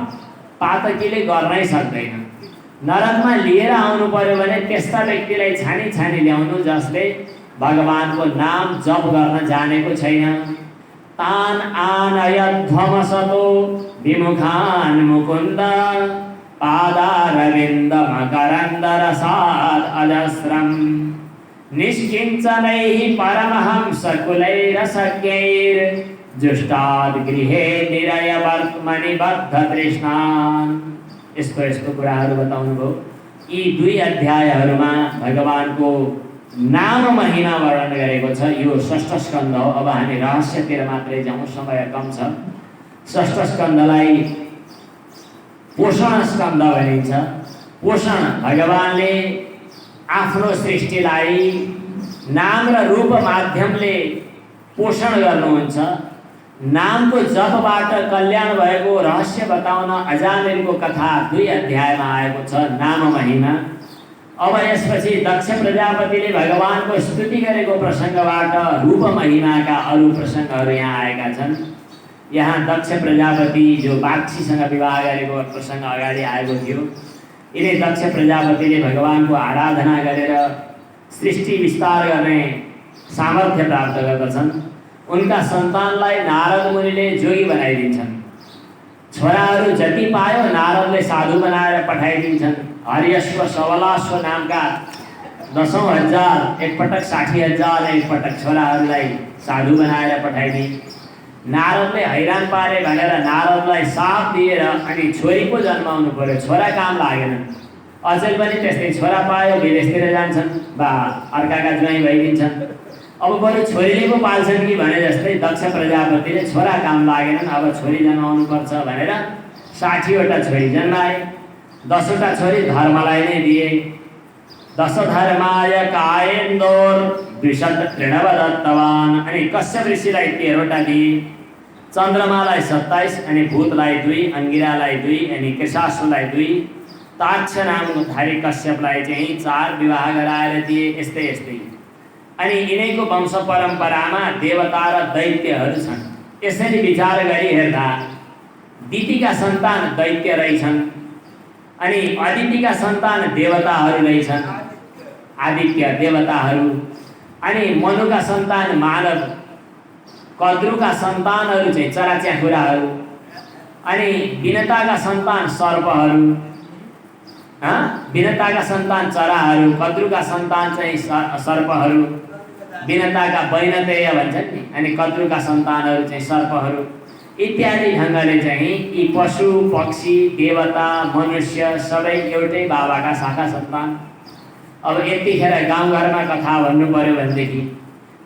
पातकीले गर्नै सक्दैन। नरकमा लिएर आउनु पर्यो भने त्यस्ता व्यक्तिलाई छानी छानी ल्याउनु जसले भगवानको नाम जप गर्न जानेको छैन। तान आनयध्वमसतो विमुखान मुकुन्द पादारविन्द मकरन्दरसाद अजस्रम निष्किञ्चनैः परमहंसकुलैरसज्ञैर् जुष्टाद् गृहे निरयवर्त्मनि बद्धतृष्णान्। यस्तो यस्तो कुराहरू बताउनुभयो। यी 2 अध्यायहरूमा भगवानको नाम महिमा वर्णन गरेको छ। यो षष्ठ स्कन्ध हो। अब हामी रहस्यतिर मात्रै जाउँ, समय कम छ। षष्ठ स्कन्धलाई पोषण स्कन्ध भनिन्छ। पोषण, भगवानले आफ्नो सृष्टिलाई नाम र रूप माध्यमले पोषण गर्नुहुन्छ। नामको जपबाट कल्याण भएको रहस्य बताउन अजामिलको कथा 2 अध्यायमा आएको छ, नाम महिमा। अब यसपछि दक्ष प्रजापतिले भगवानको स्तुति गरेको प्रसङ्गबाट रूप महिमाका अरू प्रसङ्गहरू यहाँ आएका छन्। यहाँ दक्ष प्रजापति जो बाक्षीसँग विवाह गरेको प्रसङ्ग अगाडि आएको थियो, यिनी दक्ष प्रजापतिले भगवानको आराधना गरेर सृष्टि विस्तार गर्ने सामर्थ्य प्राप्त गर्दछन्। उनका सन्तानलाई नारद मुनिले जोगी बनाइदिन्छन्। छोराहरू जति पायो नारदले साधु बनाएर पठाइदिन्छन्। हरियश्व सबलाश्व नामका 10,000 एकपटक 60,000 एकपटक छोराहरूलाई साधु बनाएर पठाइदिए। नारदले हैरान पारे भनेर नारदलाई साप दिएर अनि छोरीको जन्माउनु पर्यो। छोरा काम लागेन। अचेल पनि त्यस्तै, छोरा पायो विदेशतिर जान्छन् वा अर्काका ज्वाइँ भइदिन्छन्। अब बरु छोरीले पो पाल्छन् कि भने जस्तै दक्ष प्रजापतिले छोरा काम लागेनन्, अब छोरी जन्माउनु पर्छ भनेर 60वटा छोरी जन्माए। 10वटा छोरी धर्मलाई नै दिए। 10 धर्माय कायेन्दोर 200 तृणव दत्तवान। अनि कश्यप ऋषिलाई 13वटा दिए। चन्द्रमालाई 27 अनि भूतलाई 2, अंगिरालाई 2 अनि कृशासुलाई 2, ताक्ष नामको धारी कश्यपलाई चाहिँ 4 विवाह गराएर दिए। यस्तै यस्तै अनि यिनैको वंश परम्परामा देवता र दैत्यहरू छन्। यसरी विचार गरी हेर्दा दितिका सन्तान दैत्य रहेछन् अनि अदितिका सन्तान देवताहरू रहेछन्, आदित्य देवताहरू। अनि मनुका सन्तान मानव, कद्रुका सन्तानहरू चाहिँ चराच्याखुराहरू, अनि विनताका सन्तान सर्पहरू, विनताका सन्तान चराहरू, कद्रुका सन्तान चाहिँ सर्पहरू, विनताका वैनतेय भन्छन् नि, अनि कद्रुका सन्तानहरू चाहिँ सर्पहरू इत्यादि ढङ्गले चाहिँ यी पशु पक्षी देवता मनुष्य सबै एउटै बाबाका शाखा सन्तान। अब यतिखेर गाउँघरमा कथा भन्नु पर्यो भनेदेखि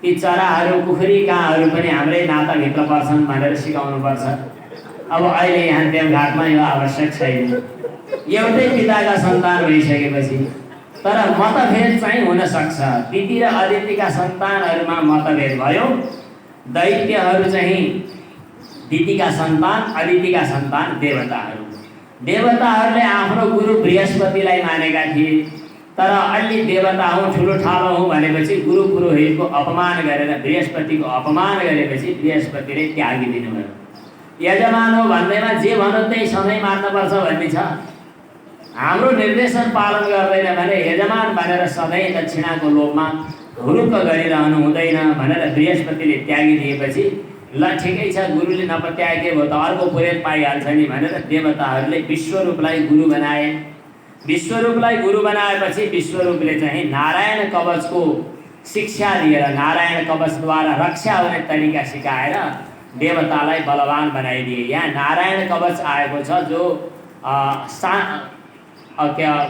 ती चराहरू कुखुरी काँहरू पनि हाम्रै नाताभित्र पर्छन् भनेर सिकाउनुपर्छ। अब अहिले यहाँ देवघाटमा यो आवश्यक छैन। एउटै पिताका सन्तान भइसकेपछि तर मतभेद चाहिँ हुन सक्छ। दिति र अदितिका सन्तानहरूमा मतभेद भयो। दैत्यहरू चाहिँ दितिका सन्तान, अदितिका सन्तान देवताहरू। देवताहरूले आफ्नो गुरु बृहस्पतिलाई मानेका थिए, तर अलि देवता हुँ ठुलो ठालो हुँ भनेपछि गुरु पुरोहितको अपमान गरेर बृहस्पतिको अपमान गरेपछि बृहस्पतिले त्यागिदिनु भयो। यजमान हो भन्दैमा जे भन्यो त्यही सधैँ मान्नुपर्छ भन्ने छ। हाम्रो निर्देशन पालन गर्दैन भने यजमान भनेर सधैँ दक्षिणाको लोभमा हुरुक्क गरिरहनु हुँदैन भनेर बृहस्पतिले त्यागिदिएपछि ल ठिकै छ गुरुले नपत्याएकै भयो त अर्को पुरोहित पाइहाल्छ नि भनेर देवताहरूले विश्वरूपलाई गुरु बनाए। विश्वरूपलाई गुरु बनाएपछि विश्वरूपले चाहिँ नारायण कवचको शिक्षा दिएर नारायण कवचद्वारा रक्षा हुने तरिका सिकाएर देवतालाई बलवान बनाइदिए। यहाँ नारायण कवच आएको छ जो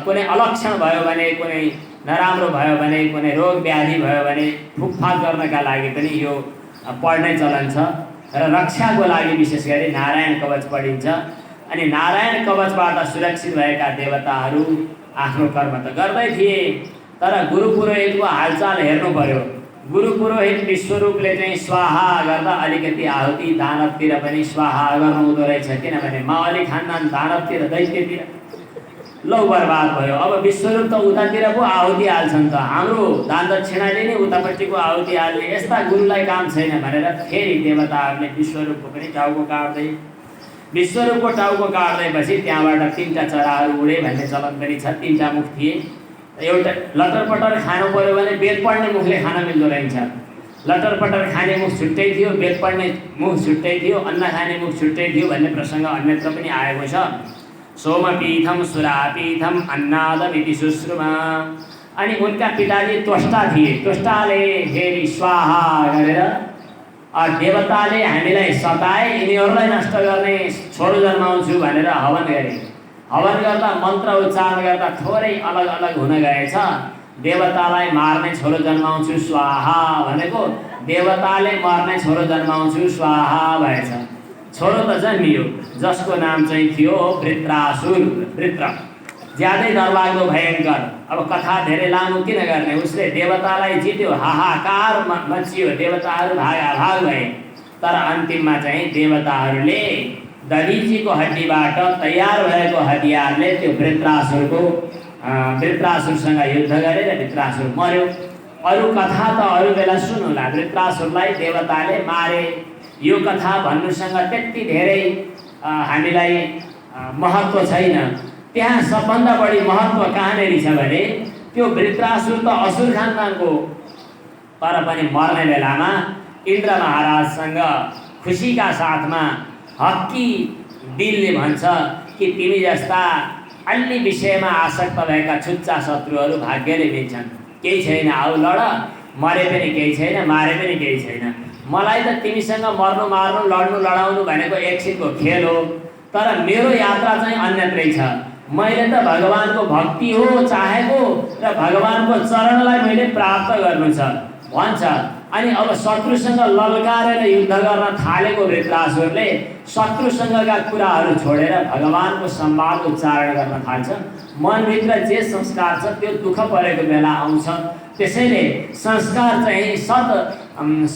कुनै अलक्षण भयो भने कुनै नराम्रो भयो भने कुनै रोग व्याधि भयो भने फुकफाक गर्नका लागि पनि यो पढ्ने चलन छ र रक्षाको लागि विशेष गरी नारायण कवच पढिन्छ। अनि नारायण कवचबाट सुरक्षित भएका देवताहरू आफ्नो कर्म त गर्दै थिए तर गुरु पुरोहितको हालचाल हेर्नु पर्यो। गुरु पुरोहित विश्वरूपले चाहिँ स्वाहा गर्दा अलिकति आहुति दानवतिर पनि स्वाहा गर्नु हुँदो रहेछ, किनभने मावली खानदान दानवतिर दैत्यतिर लौ बर्बाद भयो। अब विश्वरूप त उतातिर पो आहुति हाल्छन् त, हाम्रो दान दक्षिणाले नै उतापट्टिको आहुति हाल्ने, यस्ता गुरुलाई काम छैन भनेर फेरि देवताहरूले विश्वरूपको पनि टाउको काट्दै विश्वरूपको टाउको काट्दैपछि त्यहाँबाट 3टा चराहरू उडे भन्ने चलन पनि छ। 3टा मुख थिए, एउटा लटरपटर खानु पर्यो भने वेद पढ्ने मुखले खान मिल्दो रहेछ। लटरपटर खाने मुख छुट्टै थियो, वेद पढ्ने मुख छुट्टै थियो, अन्न खाने मुख छुट्टै थियो भन्ने प्रसङ्ग अन्यत्र पनि आएको छ। सोमपीठम सुरापीठम अन्नादमिति सुश्रुमा। अनि उनका पिताजी त्वष्टा थिए, त्वष्टाले फेरि स्वाहा गरेर देवताले हामीलाई सताए, यिनीहरूलाई नष्ट गर्ने छोरो जन्माउँछु भनेर हवन गरे। हवन गर्दा मन्त्र उच्चारण गर्दा थोरै अलग अलग हुन गएछ। देवतालाई मार्ने छोरो जन्माउँछु स्वाहा भनेको देवताले मर्ने छोरो जन्माउँछु स्वाहा भएछ। छोरो त जन्मियो जसको नाम चाहिँ थियो वृत्रासुर। वृत्र ज्यादै डरलाग्दो भयङ्कर। अब कथा धेरै लामो किन गर्ने, उसले देवतालाई जित्यो, हाहाकार मचियो, देवताहरू भागाभाग भए। तर अन्तिममा चाहिँ देवताहरूले दधिचीको हड्डीबाट तयार भएको हतियारले त्यो वृत्रासुरसँग युद्ध गरेर वृत्रासुर मर्यो। अरू कथा त अरू बेला सुन्नुला। वृत्रासुरलाई देवताले मारे। यो कथा भन्नुसँग त्यति धेरै हामीलाई महत्त्व छैन। त्यहाँ सबभन्दा बढी महत्त्व कहाँनिर छ भने त्यो वृत्रासुर त असुर खानदानको, तर पनि मर्ने बेलामा इन्द्र महाराजसँग खुसीका साथमा हक्की दिलले भन्छ कि तिमी जस्ता अन्य विषयमा आसक्त भएका छुच्चा शत्रुहरू भाग्यले मिल्छन्। केही छैन, आऊ लड, मरे पनि केही छैन, मारे पनि केही छैन। मलाई त तिमीसँग मर्नु मार्नु लड्नु लडाउनु भनेको एकछिनको खेल हो, तर मेरो यात्रा चाहिँ अन्यत्रै छ। मैले त भगवानको भक्ति हो चाहेको र भगवानको चरणलाई मैले प्राप्त गर्नु छ भन्छ। अनि अब शत्रुसँग ललकारेर युद्ध गर्न थालेको वृत्रासुरले शत्रुसँगका कुराहरू छोडेर भगवानको संवाद उच्चारण गर्न थाल्छ। मनभित्र जे संस्कार छ त्यो दुःख परेको बेला आउँछ। त्यसैले संस्कार चाहिँ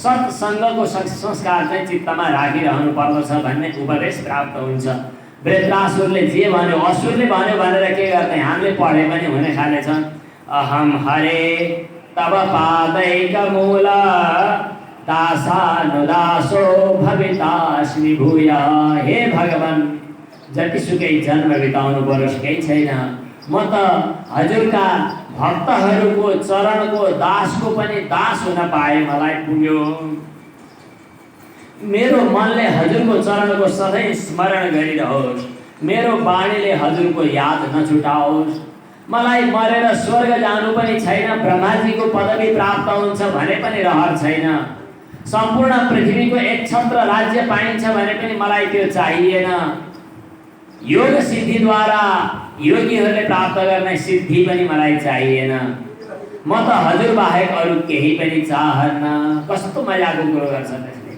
सत्सङ्गको संस्कार चाहिँ चित्तमा राखिरहनु पर्दछ भन्ने उपदेश प्राप्त हुन्छ। वृत्रासुरले जे भन्यो, असुरले भन्यो भनेर के गर्ने, हामीले पढे पनि हुने खाले छ। अहम हरे तब पादैकमूल दासानुदासो भवितास्मि भूय। हे भगवान, जतिसुकै जन्म बिताउनु परोस् केही छैन, म त हजुरका भक्तहरूको चरणको दासको पनि दास हुन पाए मलाई पुग्यो। मेरो मनले हजुरको चरणको सधैँ स्मरण गरिरहोस्, मेरो वाणीले हजुरको याद नछुटाओस्। मलाई मरेर स्वर्ग जानु पनि छैन, ब्रह्माजीको पदवी प्राप्त हुन्छ भने पनि रहर छैन, सम्पूर्ण पृथ्वीको एक छत्र राज्य पाइन्छ भने पनि मलाई त्यो चाहिएन। योग सिद्धिद्वारा योगीहरूले प्राप्त गर्ने सिद्धि पनि मलाई चाहिएन। म त हजुर बाहेक अरू केही पनि चाहन्न। कस्तो मजाको कुरो गर्छ त्यसले।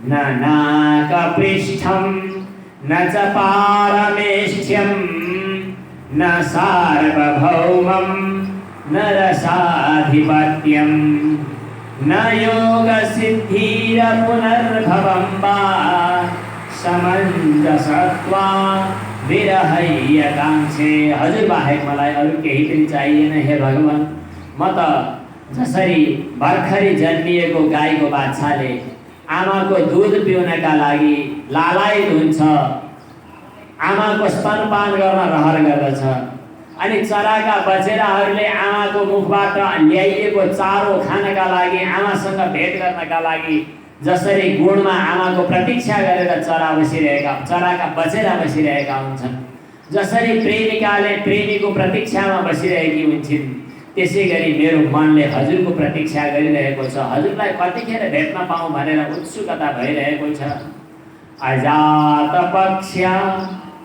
न नाकपृष्ठम न च पारमेष्ठ्यम न सार्वभौमं न रसाधिपत्यं न योगसिद्धिर पुनर्भवं वा समञ्जसत्वा विरहै आकाङ्क्षे, हजुर बाहेक मलाई अरू केही पनि चाहिएन हे भगवान्। म त जसरी भर्खरै जन्मिएको गाईको बाछाले आमाको दुध पिउनका लागि लालायित हुन्छ, आमाको स्तनपान गर्न रहर गर्दछ, अनि चराका बचेराहरूले आमाको मुखबाट ल्याइएको चारो खानका लागि, आमासँग भेट गर्नका लागि जसरी गुणमा आमाको प्रतीक्षा गरेर चराका बचेरा बसिरहेका हुन्छन्, जसरी प्रेमिकाले प्रेमीको प्रतीक्षामा बसिरहेकी हुन्छन्, त्यसै गरी मेरो मनले हजुरको प्रतीक्षा गरिरहेको छ। हजुरलाई कतिखेर भेट्न पाऊँ भनेर उत्सुकता भइरहेको छ। अजात पक्ष्या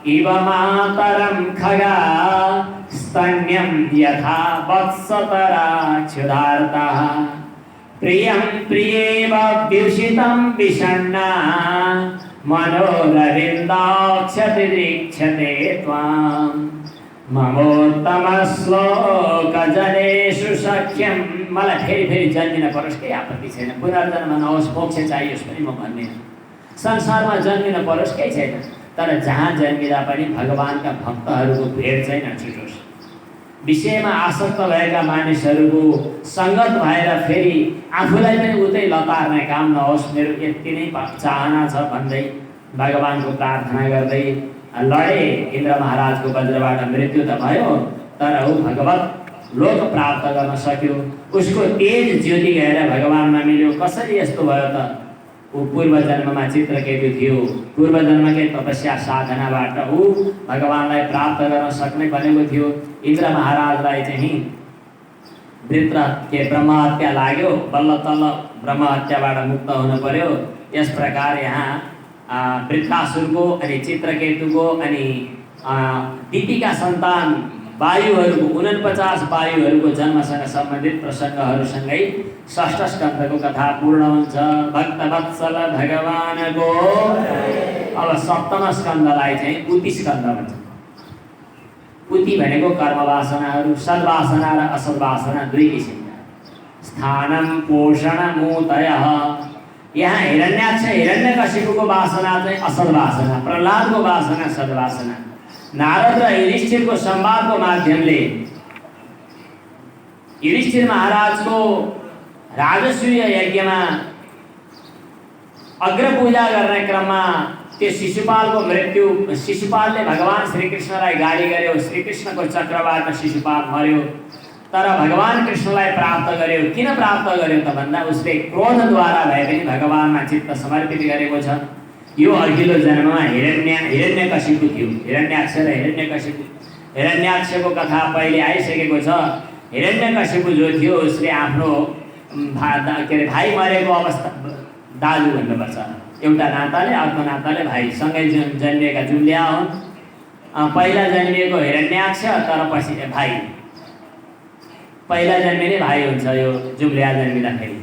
इव मातरं खगा स्तन्यं यथा वत्सतरा क्षुधार्तः प्रियं प्रियेव व्युषितं विषण्णा मनोरविन्दाक्षति दीक्षते त्वां ममोत्तमश्लोकजनेषु सख्यं। मलाई फेरि जन्मिन परोस्, केही आपत्ति छैन, पुनर्जन्म नहोस्, मोक्ष चाहियोस् पनि म भन्दिनँ। संसारमा जन्मिन परोस्, केही छैन, तर जहाँ जन्मिँदा पनि भगवानका भक्तहरूको भेट चाहिँ नछुटोस्। विषयमा आसक्त भएका मानिसहरूको सङ्गत भएर फेरि आफूलाई पनि उतै लतार्ने काम नहोस्, मेरो यति नै चाहना छ भन्दै भगवानको प्रार्थना गर्दै लडे। इन्द्र महाराजको वज्रबाट मृत्यु त भयो, तर ऊ भगवत लोक प्राप्त गर्न सक्यो। उसको तेज ज्योति गएर भगवानमा मिल्यो। कसरी यस्तो भयो त? ऊ पूर्व जन्ममा चित्रकेतु थियो, पूर्व जन्मकै तपस्या साधनाबाट ऊ भगवानलाई प्राप्त गर्न सक्ने बनेको थियो। इन्द्र महाराजलाई चाहिँ ब्रह्महत्या लाग्यो, बल्ल तल्ल ब्रह्महत्याबाट मुक्त हुनु पर्यो। यस प्रकार यहाँ वृत्रासुरको अनि चित्रकेतुको अनि दितिका सन्तान वायुहरूको 49 वायुहरूको जन्मसँग सम्बन्धित प्रसङ्गहरूसँगै षष्ठ स्कन्धको कथा पूर्ण हुन्छ। भक्तवत्सल भगवानको अब सप्तम स्कन्धलाई चाहिँ उति स्कन्ध भन्छ। उति भनेको कर्मवासनाहरू, सद्वासना र असद्वासना दुई किसिमका। स्थानं पोषण मूतयः। यहाँ हिरण्यकशिपुको वासना चाहिँ असद्वासना, प्रहलादको वासना सद्वासना। नारद र युधिष्ठिरको संवादको माध्यमले युधिष्ठिर महाराजको राजसूय यज्ञमा अग्रपूजा गर्ने क्रममा त्यो शिशुपालको मृत्यु, शिशुपालले भगवान श्रीकृष्णलाई गाली गर्यो, श्रीकृष्णको चक्रबाट शिशुपाल मर्यो। तर भगवान कृष्णलाई प्राप्त गर्यो। किन प्राप्त गर्यो त भन्दा उसले क्रोधद्वारा भए पनि भगवानमा चित्त समर्पित गरेको छ। यो अघिल्लो जन्ममा हिरण्यकशिपु थियो। हिरण्याक्ष र हिरण्यकशिपु, हिरण्याक्षको कथा पहिले आइसकेको छ। हिरण्यकशिपु जो थियो उसले आफ्नो भाइ मरेको अवस्था, दाजु भन्नुपर्छ, एउटा नाताले अर्को नाताले भाइ सँगै जन्मिएका जुम्ल्या हुन्। पहिला जन्मिएको हिरण्याक्ष, तर पछि भाइ, पहिला जन्मिने भाइ हुन्छ यो जुम्ल्या जन्मिँदाखेरि।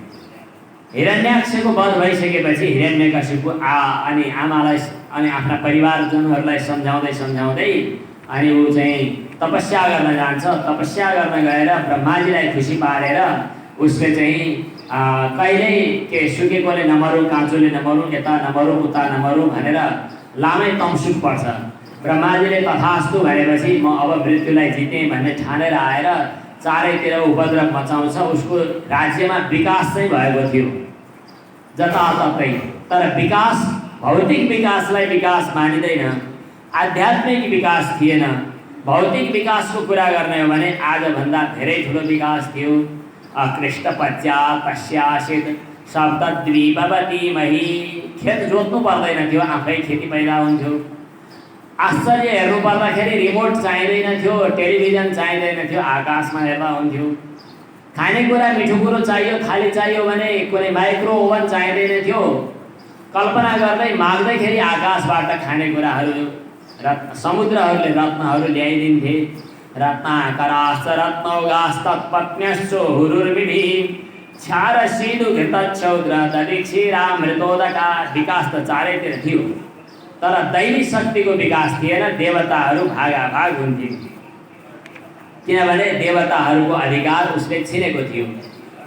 हिरण्याक्षको वध भइसकेपछि हिरण्यकशिपु अनि आमालाई अनि आफ्ना परिवारजनहरूलाई सम्झाउँदै अनि ऊ चाहिँ तपस्या गर्न जान्छ। तपस्या गर्न गएर ब्रह्माजीलाई खुसी पारेर उसले चाहिँ कहिल्यै के सुकेकोले नमरौँ, काँचोले नमरौँ, यता नमरौँ उता नमरौँ भनेर लामै तमसुक पर्छ। ब्रह्माजीले तथास्तु भनेपछि म अब मृत्युलाई जितेँ भन्ने ठानेर आएर चारैतिर उपद्रव मचाउँछ। उसको राज्यमा विकास चाहिँ भएको थियो जताततै, तर विकास, भौतिक विकासलाई विकास मानिँदैन, आध्यात्मिक विकास थिएन। भौतिक विकासको कुरा गर्ने हो भने आजभन्दा धेरै ठुलो विकास थियो। कृष्ण पश्चात् पश्यासित सप्तद्वीपवती मही। खेत जोत्नु पर्दैन थियो, आफै खेती पैदा हुन्थ्यो। आश्चर्य हेर्नु पर्दाखेरि रिमोट चाहिँदैन थियो, टेलिभिजन चाहिँदैन थियो, आकाशमा हेर्दा हुन्थ्यो। खानेकुरा मिठो कुरो चाहियो, थाली चाहियो भने कुनै माइक्रो ओभन चाहिँदैन थियो। कल्पना गर्दै माग्दैखेरि आकाशबाट खानेकुराहरू समुद्रहरूले रत्नहरू ल्याइदिन्थे। रत्नाकराश्च रत्नौगास्तत्पत्न्यश्च हुरुर्विधि क्षारशीलु घृतच्छौद्र दधिक्षीरामृतोदका। विकास त चारैतिर थियो, तर दैवी शक्तिको विकास थिएन। देवताहरू भागाभाग हुन्थे, किनभने देवताहरूको अधिकार उसले छिनेको थियो।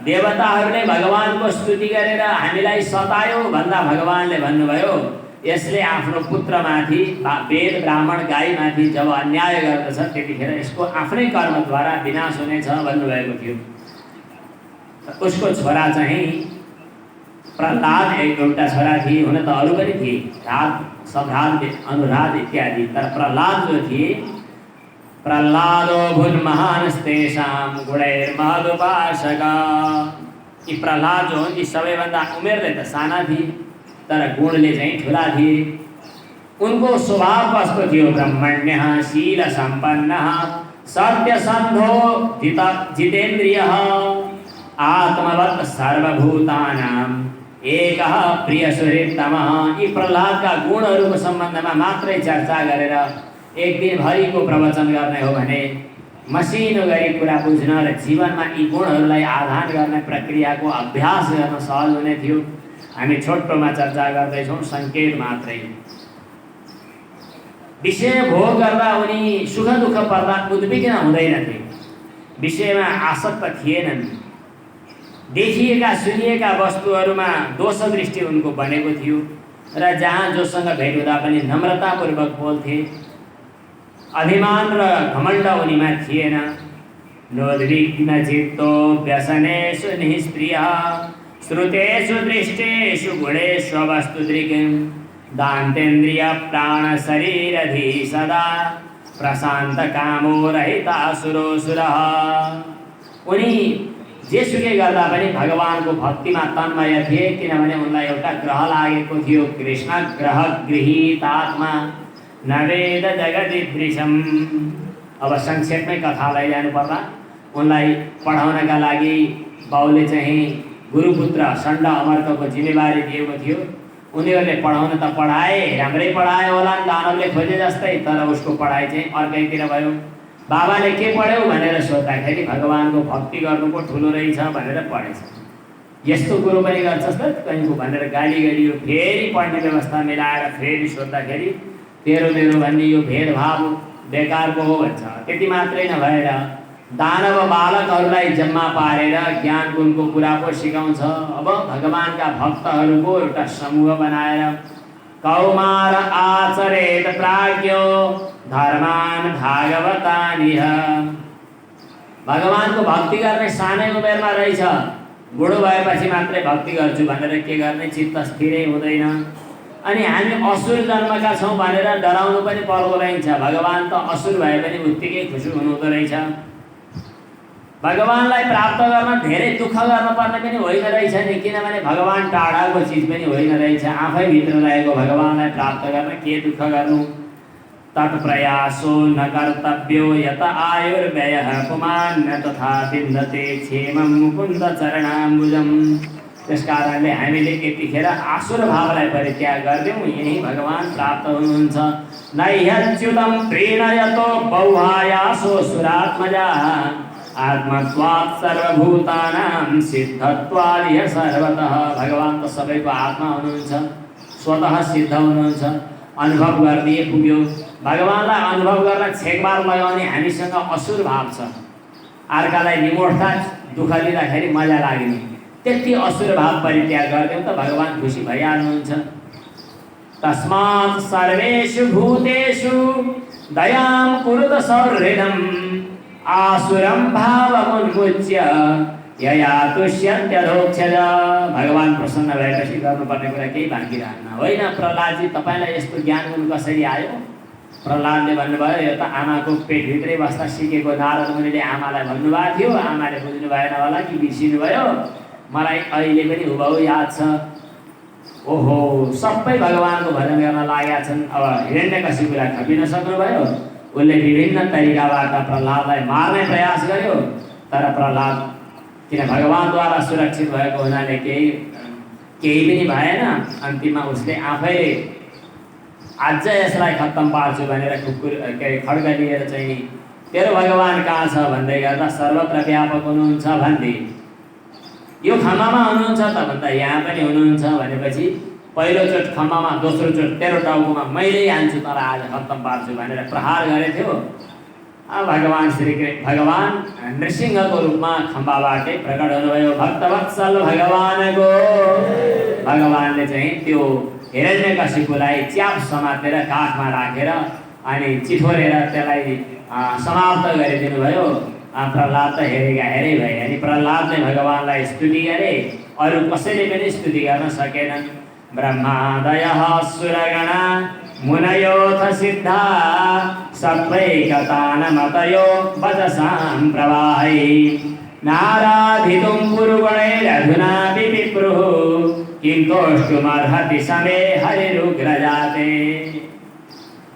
देवताहरूले भगवानको स्तुति गरेर हामीलाई सतायो भन्दा भगवानले भन्नुभयो यसले आफ्नो पुत्रमाथि वेद ब्राह्मण गाईमाथि जब अन्याय गर्दछ त्यतिखेर यसको आफ्नै कर्मद्वारा विनाश हुनेछ भन्नुभएको थियो। उसको छोरा चाहिँ प्रहलाद एउटा छोरा थिए, हुन त अरू पनि थिए, राज सम्राट अनुराध इत्यादि, तर प्रहलाद जो थिए प्रहलादो भुन महानस्तेषां गुणैर्महदुपासक। यी प्रहलाद जो हुन् यी सबैभन्दा उमेरले त साना थिए तर गुणले चाहिँ ठुला थिए। उनको स्वभाव कस्तो थियो? ब्रह्मण्यः शील सम्पन्नः सत्यसन्धो जितेन्द्रियः आत्मवत् सर्वभूतानां एकः प्रियसुहृत्तमः। यी प्रहलादका गुणहरूको सम्बन्धमा मात्रै चर्चा गरेर एक दिनभरिको प्रवचन गर्ने हो भने मसिनो गरी कुरा बुझ्न र जीवनमा यी गुणहरूलाई आधान गर्ने प्रक्रियाको अभ्यास गर्न सहज हुने थियो। हामी छोटोमा चर्चा गर्दैछौँ, सङ्केत मात्रै। विषय भोग गर्दा उनी सुख दुःख पर्दा उद्विग्न हुँदैनथे, विषयमा आसक्त थिएनन्। देखिएका सुनिएका वस्तुहरूमा दोष दृष्टि उनको बनेको थियो र जहाँ जोसँग भेट हुँदा पनि नम्रतापूर्वक बोल्थे। अभिमान र घमण्ड उनीमा थिएन। नोद्विग्न चित्तो व्यसनेषु निष्प्रियः श्रुतेषु दृष्टेषु गुणेषु वस्तुदृक् दान्तेन्द्रिय प्राण शरीरधि सदा प्रशान्त कामो रहितासुरोऽसुरः। उनी जेसुकै गर्दा पनि भगवानको भक्तिमा तन्मय थिए, किनभने उनलाई एउटा ग्रह लागेको थियो, कृष्ण ग्रह गृहीतात्मा नवेद जगदीदृशम्। अब संक्षेपमै कथालाई जानु पर्दा उनलाई पढाउनका लागि बाउले चाहिँ गुरुपुत्र षण्ड अमर्कको जिम्मेवारी दिएको थियो। उनीहरूले पढाउन त पढाए, राम्रै पढाए होला दानवले खोजे जस्तै, तर उसको पढाइ चाहिँ अर्कैतिर भयो। बाबाले के पढ्यौ भनेर सोद्धाखेरि भगवानको भक्ति गर्नु पो ठुलो रहेछ भनेर पढेछ। यस्तो कुरो पनि गर्छस् त कहीँको भनेर गाली गरियो। फेरि पढ्ने व्यवस्था मिलाएर फेरि सोद्धाखेरि तेरो मेरो भन्ने यो भेदभाव बेकारको हो भन्छ। त्यति मात्रै नभएर दानव बालकहरूलाई जम्मा पारेर ज्ञान गुणको कुरा पो सिकाउँछ। अब भगवानका भक्तहरूको एउटा समूह बनाएर कौमार आचरेत प्राज्ञो धर्मान भागवतानिह। भगवानको भक्ति गर्ने सानै उमेरमा रहेछ, बुढो भएपछि मात्रै भक्ति गर्छु भनेर के गर्ने, चित्त स्थिरै हुँदैन। अनि हामी असुर जन्मका छौँ भनेर डराउनु पनि पर्दो रहेछ। भगवान त असुर भए पनि उत्तिकै खुसी हुनुहुँदो रहेछ। भगवानलाई प्राप्त गर्न धेरै दुःख गर्नुपर्ने पनि होइन रहेछ नि, किनभने भगवान टाढाको चिज पनि होइन रहेछ। आफै भित्र रहेको भगवानलाई प्राप्त गर्न के दुःख गर्नु। तत्प्रयासो न कर्तव्यो यत आयुर्व्ययः पुमान् न तथा विन्दते क्षेमं मुकुन्द चरणाम्बुजम्। त्यस कारणले हामीले यतिखेर आसुर भावलाई परित्याग गरिदिउँ, यही भगवान प्राप्त हुनुहुन्छ। नैह्यच्युतं प्रीणयतो बौहायासो सुरात्मजाः आत्मत्वात् सर्वभूतानां सिद्धत्वात् यः सर्वतः। भगवान त सबैको आत्मा हुनुहुन्छ, स्वतः सिद्ध हुनुहुन्छ, अनुभव गरिदिए पुग्यो। भगवानलाई अनुभव गर्न छेकबार लगाउने हामीसँग असुर भाव छ। अर्कालाई निमोठता दुःख दिँदाखेरि मजा लाग्ने, त्यति असुर भाव परित्याग गरिदिउँ त भगवान खुसी भइहाल्नुहुन्छ। तस्मात् सर्वेषु भूतेषु दयां कुरुत सौहृदम् आसुरं भावमुन्मुच्य यया तुष्यन्त्यधोक्षज। भगवान प्रसन्न भएपछि गर्नुपर्ने कुरा केही बाँकी रहन्न। होइन प्रहलादजी, तपाईँलाई यस्तो ज्ञान गुण कसरी आयो? प्रहलादले भन्नुभयो, यो त आमाको पेटभित्रै बस्दा सिकेको। नारद मुनिले आमालाई भन्नुभएको थियो, आमाले बुझ्नु भएन होला कि बिर्सिनु भयो। मलाई अहिले पनि हुबहु याद छ। ओहो, सबै भगवानको भजन गर्न लागेका छन्। अब हिरण्यकशिपुलाई खपिन सक्नुभयो। उसले विभिन्न तरिकाबाट प्रहलादलाई मार्ने प्रयास गर्यो, तर प्रहलाद किन भगवानद्वारा सुरक्षित भएको हुनाले केही पनि भएन। अन्तिममा उसले आफैले आज यसलाई खत्तम पार्छु भनेर खड्ग लिएर चाहिँ तेरो भगवान कहाँ छ भन्दै गर्दा सर्वत्र व्यापक हुनुहुन्छ भन्दै यो खम्बामा हुनुहुन्छ त भन्दा यहाँ पनि हुनुहुन्छ भनेपछि पहिलोचोटि खम्बामा, दोस्रोचोटि तेरो टाउकोमा मैले हान्छु तर आज खत्तम पार्छु भनेर प्रहार गरेको थियो। भगवान नृसिंहको रूपमा खम्बाबाटै प्रकट हुनुभयो। भक्तवत्सल भगवानको भगवानले चाहिँ त्यो हिरण्यकशिपुलाई च्याप समातेर काखमा राखेर अनि चिठोरेर त्यसलाई समाप्त गरिदिनु भयो। प्रहलाद त हेरेका हेरै भए। अनि प्रहलादले भगवानलाई स्तुति गरे, अरू कसैले पनि स्तुति गर्न सकेनन्। ब्रह्मादयः सुरगणा मुनयोऽथ सिद्धा सत्त्वैकतानमतयो वचसां प्रवाहै नाराधितुं पुरुगुणैरधुनापि विप्रुः किन्तोष्टुमर्हति समे हरिरुग्रजाते।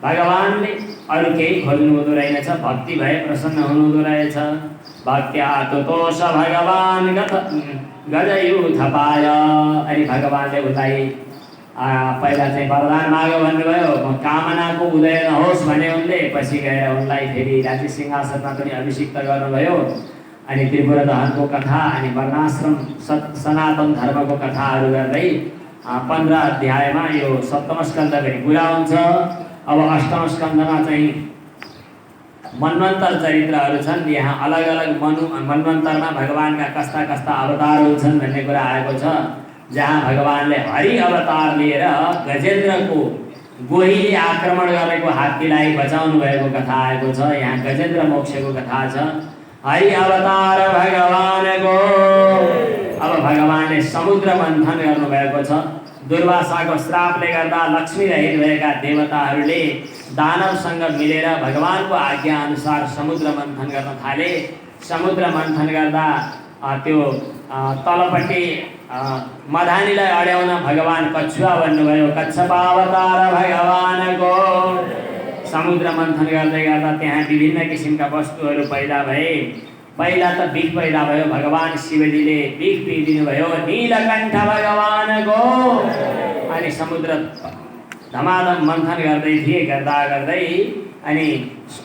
भगवानले अरू केही खोज्नु हुँदो रहेछ, भक्ति भए प्रसन्न हुनुहुँदो रहेछ। भक्त्या तुतोष भगवान गजयुथ पाय। अनि भगवानले उसलाई पहिला चाहिँ वरदान माग भन्नुभयो, कामनाको उदय नहोस् भने उनले। पछि गएर उनलाई फेरि राज्य सिंहासनमा पनि अभिषिक्त गर्नुभयो। अनि त्रिपुरा दहनको कथा अनि वर्णाश्रम सनातन धर्मको कथाहरू गर्दै 15 अध्यायमा यो 7औं स्कन्द पनि पुरा हुन्छ। अब 8औं स्कन्दमा चाहिँ मन्वन्तर चरित्रहरू छन्। यहाँ अलग अलग मन्वन्तरमा भगवानका कस्ता कस्ता अवतारहरू छन् भन्ने कुरा आएको छ। जहाँ भगवानले हरि अवतार लिएर गजेन्द्रको गोहीले आक्रमण गरेको हात्तीलाई बचाउनु भएको कथा आएको छ। यहाँ गजेन्द्र मोक्षको कथा छ। हरि अवतार भगवानको। अब भगवानले समुद्र मन्थन गर्नुभएको छ। दुर्वासाको श्रापले गर्दा लक्ष्मी रहित भएका देवताहरूले दानवसँग मिलेर भगवानको आज्ञा अनुसार समुद्र मन्थन गर्न थाले। समुद्र मन्थन गर्दा त्यो तलपट्टि मधानीलाई अड्याउन भगवान कछुवा बन्नुभयो। कच्छपावतार भगवानको। समुद्र मन्थन गर्दै गर्दा त्यहाँ विभिन्न किसिमका वस्तुहरू पैदा भए। पहिला त विष पैदा भयो। भगवान शिवजीले विष पिइदिनु भयो। नीलकण्ठ भगवानको। अनि समुद्र धमाधम मन्थन गर्दै थिए। गर्दै अनि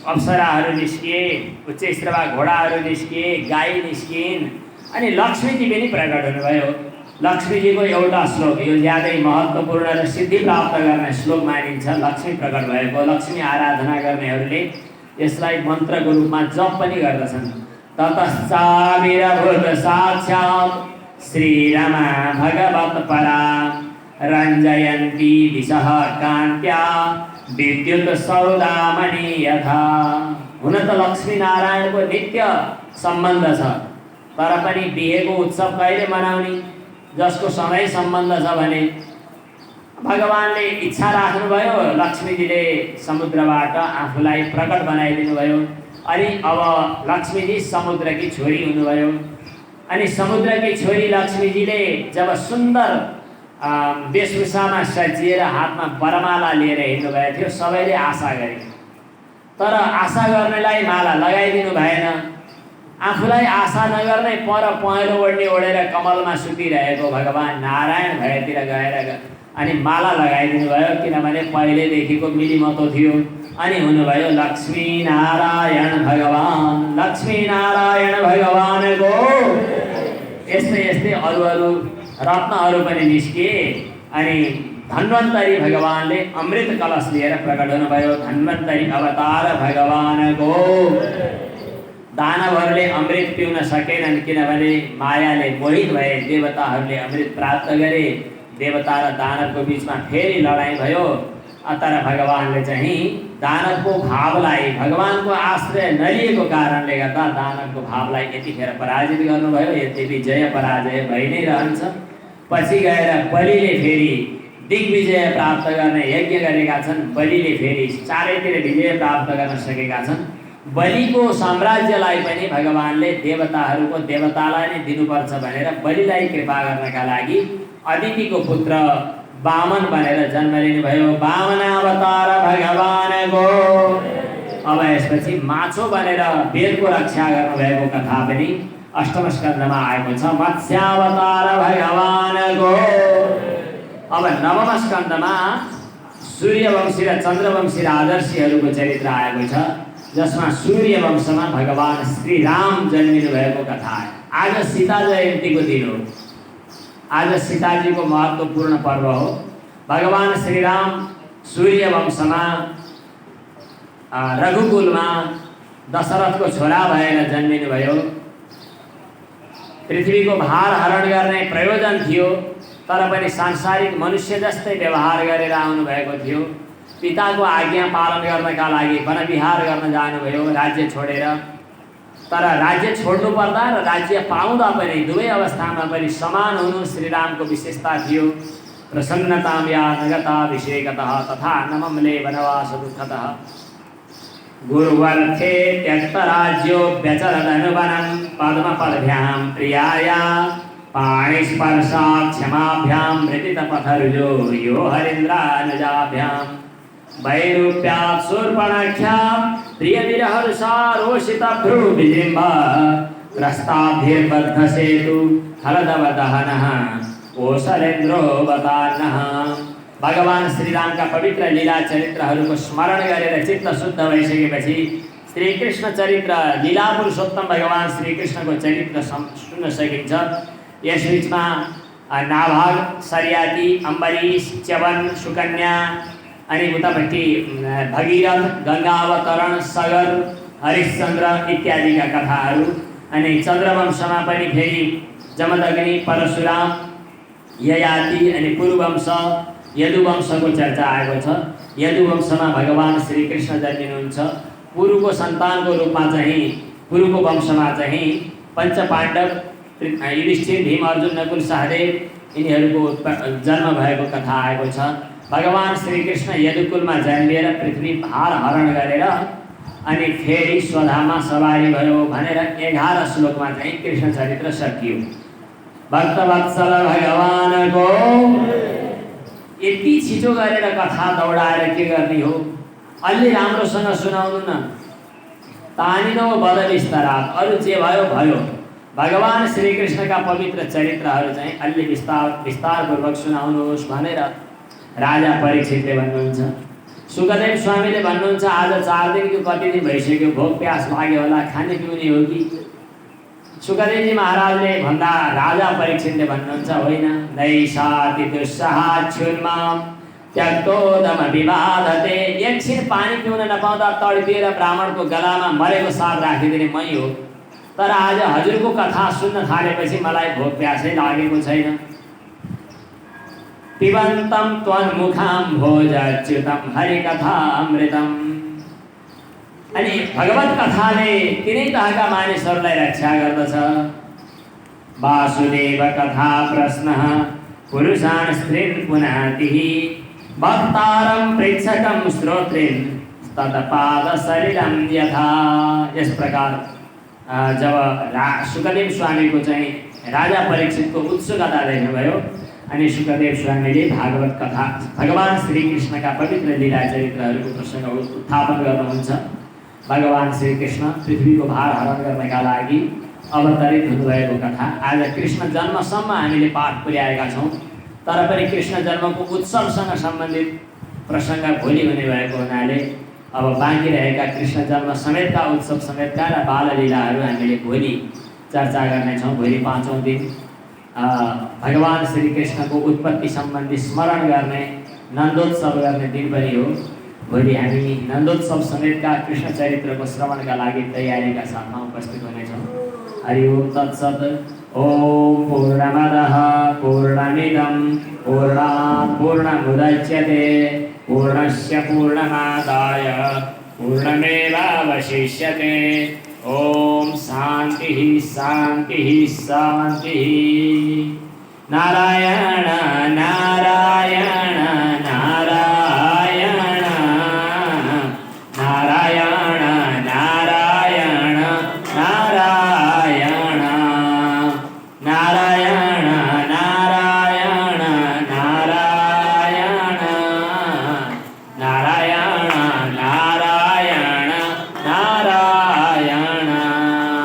अप्सराहरू निस्किए, उच्चैश्रवा घोडाहरू निस्किए, गाई निस्किन्। अनि लक्ष्मीजी पनि प्रकट हुनुभयो। लक्ष्मीजीको एउटा श्लोक, यो ज्यादै महत्त्वपूर्ण र सिद्धि प्राप्त गर्ने श्लोक मानिन्छ। लक्ष्मी प्रकट भएको, लक्ष्मी आराधना गर्नेहरूले यसलाई मन्त्रको रूपमा जप पनि गर्दछन्। ततश्चाविरभूत साक्षात् श्रीरमा भगवत परा रञ्जयन्ती दिशः कान्त्या विद्युत सौदामणि यथा। हुन त लक्ष्मी नारायणको नित्य सम्बन्ध छ, तर पनि बिहेको उत्सव कहिले मनाउने, जसको समय सम्बन्ध छ भने भगवानले इच्छा राख्नुभयो। लक्ष्मीजीले समुद्रबाट आफूलाई प्रकट बनाइदिनु भयो। अनि अब लक्ष्मीजी समुद्रकी छोरी हुनुभयो। अनि समुद्रकी छोरी लक्ष्मीजीले जब सुन्दर वेशभूषामा सजिएर हातमा वरमाला लिएर हिँड्नुभएको थियो, सबैले आशा गरे। तर आशा गर्नेलाई माला लगाइदिनु भएन। आफूलाई आशा नगर्ने पर पहेँलो ओढ्ने ओढेर कमलमा सुतिरहेको भगवान नारायण भएतिर गएर अनि माला लगाइदिनु भयो। किनभने पहिलेदेखिको मिलिमतो थियो। अनि हुनुभयो लक्ष्मी नारायण भगवान। लक्ष्मी नारायण भगवानको। यस्तै यस्तै अरू रत्नहरू पनि निस्किए। अनि धन्वन्तरी भगवानले अमृत कलश लिएर प्रकट हुनुभयो। धन्वन्तरी अवतार भगवानको। दानवहरूले अमृत पिउन सकेनन्, किनभने मायाले मोहित भए। देवताहरूले अमृत प्राप्त गरे। देवता र दानवको बिचमा फेरि लडाइँ भयो। तर भगवानले चाहिँ दानवको भावलाई, भगवानको आश्रय नलिएको कारणले गर्दा दानवको भावलाई यतिखेर पराजित गर्नुभयो। यद्यपि जय पराजय भइ नै रहन्छ। पछि गएर बलिले फेरि दिग्विजय प्राप्त गर्ने यज्ञ गरेका छन्। बलिले फेरि चारैतिर विजय प्राप्त गर्न सकेका छन्। बलिको साम्राज्यलाई पनि भगवानले देवताहरूको देवतालाई नै दिनुपर्छ भनेर बलिलाई कृपा गर्नका लागि अदितिको पुत्र वामन बनेर जन्म लिनुभयो। वामनावतार भगवानको। अब यसपछि माछो बनेर वेदको रक्षा गर्नुभएको कथा पनि 8औं स्कन्धमा आएको छ। मत्स्यावतार भगवानको। अब 9औं स्कन्धमा सूर्यवंशी र चन्द्रवंशी राजर्षिहरूको चरित्र आएको छ, जसमा सूर्य वंशमा भगवान श्री राम जन्मिनु भएको कथा है। आज सीता जयन्तीको दिन हो। आज सीताजीको महत्त्वपूर्ण पर्व हो। भगवान श्री राम सूर्य वंशमा रघुकुलमा दशरथको छोरा भएर जन्मिनु भयो। पृथ्वीको भार हरण गर्ने प्रयोजन थियो। तर पनि सांसारिक मनुष्य जस्तै व्यवहार गरेर आउनुभएको थियो। पिताको आज्ञा पालन गर्नका लागि वनविहार गर्न जानुभयो राज्य छोडेर। तर राज्य छोड्नु पर्दा र राज्य पाउँदा पनि दुवै अवस्थामा पनि समान हुनु श्रीरामको विशेषता थियो। प्रसन्नतां या नगताभिषेकतः तथा नमम्ले वनवास दुःखतः। गुरुवर्थे त्यक्तराज्यो व्यचरदनुवनं पद्मपदभ्यां प्रियाया पाणिस्पर्शात् क्षमाभ्यां मृतितपथरुजो यो हरीन्द्रानुजाभ्यां। वैरूप्यात् शूर्पणख्या प्रियविरहर्षारोषितभ्रूविजृम्भ प्रस्ताभिर्बद्धसेतु हलदवदहनः कोसलेन्द्रोऽवतार्नः। भगवान श्रीरामका पवित्र लीला चरित्रहरूको स्मरण गरेर चित्त शुद्ध भइसकेपछि श्रीकृष्ण चरित्र लीला पुरुषोत्तम भगवान श्रीकृष्णको चरित्र सुन्न सकिन्छ। यस बीचमा नाभाग, सरियाती, अम्बरीश, च्यवन, सुकन्या अनि उतापट्टि भगीरथ, गंगा अवतरण, सगर, हरिश्चन्द्र इत्यादिका कथाहरू। अनि चन्द्रवंशमा पनि फेरि जमदग्नि, परशुराम, ययाति अनि पुरुवंश यदुवंशको चर्चा आएको छ। यदुवंशमा भगवान श्रीकृष्ण जन्मिनुहुन्छ। पुरुको सन्तानको रूपमा चाहिँ पुरुको वंशमा चाहिँ पञ्चपाण्डव युधिष्ठिर, भीम, अर्जुन, नकुल, सहदेव यिनीहरूको जन्म भएको कथा आएको छ। भगवान श्रीकृष्ण यदुकुलमा जन्मिएर पृथ्वी भार हरण गरेर अनि फेरि स्वधाममा सवारी भयो भनेर 11 श्लोकमा चाहिँ कृष्ण चरित्र सकियो। भक्तवत्सल भगवानको यति छिटो गरेर कथा दौडाएर के गर्ने हो? अलि राम्रोसँग सुनाउनु न। तानिनो बद विस्तारात, अरू जे भयो भयो। भगवान श्रीकृष्णका पवित्र चरित्रहरू चाहिँ अलि विस्तारपूर्वक सुनाउनुहोस् भनेर राजा परीक्षितले भन्नुहुन्छ। सुखदेव स्वामीले भन्नुहुन्छ आज 4 दिनको कति दिन भइसक्यो, भोक प्यास लाग्यो होला, खाने पिउने हो कि? सुखदेवजी महाराजले भन्दा राजा परीक्षितले भन्नुहुन्छ होइन, नैषाति दुस्सहाच्छुन्मां त्यक्तोदम विवादते। एकछिन पानी पिउन नपाउँदा तडपिएर ब्राह्मणको गलामा मरेको साप राखिदिने मै हो। तर आज हजुरको कथा सुन्न थालेपछि मलाई भोक प्यासै लागेको छैन। पिबन्तं त्वन्मुखां भोजच्युतं हरिकथामृतम्। अनि भगवत कथाले तिनै तहका मानिसहरूलाई रक्षा गर्दछ। वासुदेव कथा प्रश्नः पुरुषान् स्त्रीन् पुनातिः वक्तारं प्रेक्षकं श्रोत्रीन् तत्पादसलिलं यथा। यस प्रकार जब सुखदेव स्वामीको चाहिँ राजा परीक्षितको उत्सुकता देख्नुभयो अनि सुखदेव स्वामीले भागवत कथा भगवान श्रीकृष्णका पवित्र लीला चरित्रहरूको प्रसङ्ग उत्थापन गर्नुहुन्छ। भगवान श्रीकृष्ण पृथ्वीको भार हरण गर्नका लागि अवतरित हुनुभएको कथा आज कृष्ण जन्मसम्म हामीले पाठ पुर्याएका छौँ। तर पनि कृष्ण जन्मको उत्सवसँग सम्बन्धित प्रसङ्ग भोलि हुने भएको हुनाले अब बाँकी रहेका कृष्ण जन्म समेतका उत्सव समेतका र बाललीलाहरू हामीले भोलि चर्चा गर्नेछौँ। भोलि 5औं दिन भगवान श्रीकृष्णको उत्पत्ति सम्बन्धी स्मरण गर्ने नन्दोत्सव गर्ने दिन पनि हो। भोलि हामी नन्दोत्सव समेतका कृष्ण चरित्रको श्रवणका लागि तयारीका साथमा उपस्थित हुनेछौँ। हरि ओम तत्सत्। ओम पूर्णमदः पूर्णमिदं पूर्णात् पूर्णमुदच्यते पूर्णस्य पूर्णमादाय पूर्णमेवावशिष्यते। ओम शांति शांति शांति। नारायण नारायण नारायण नारायण नारायण नारायण।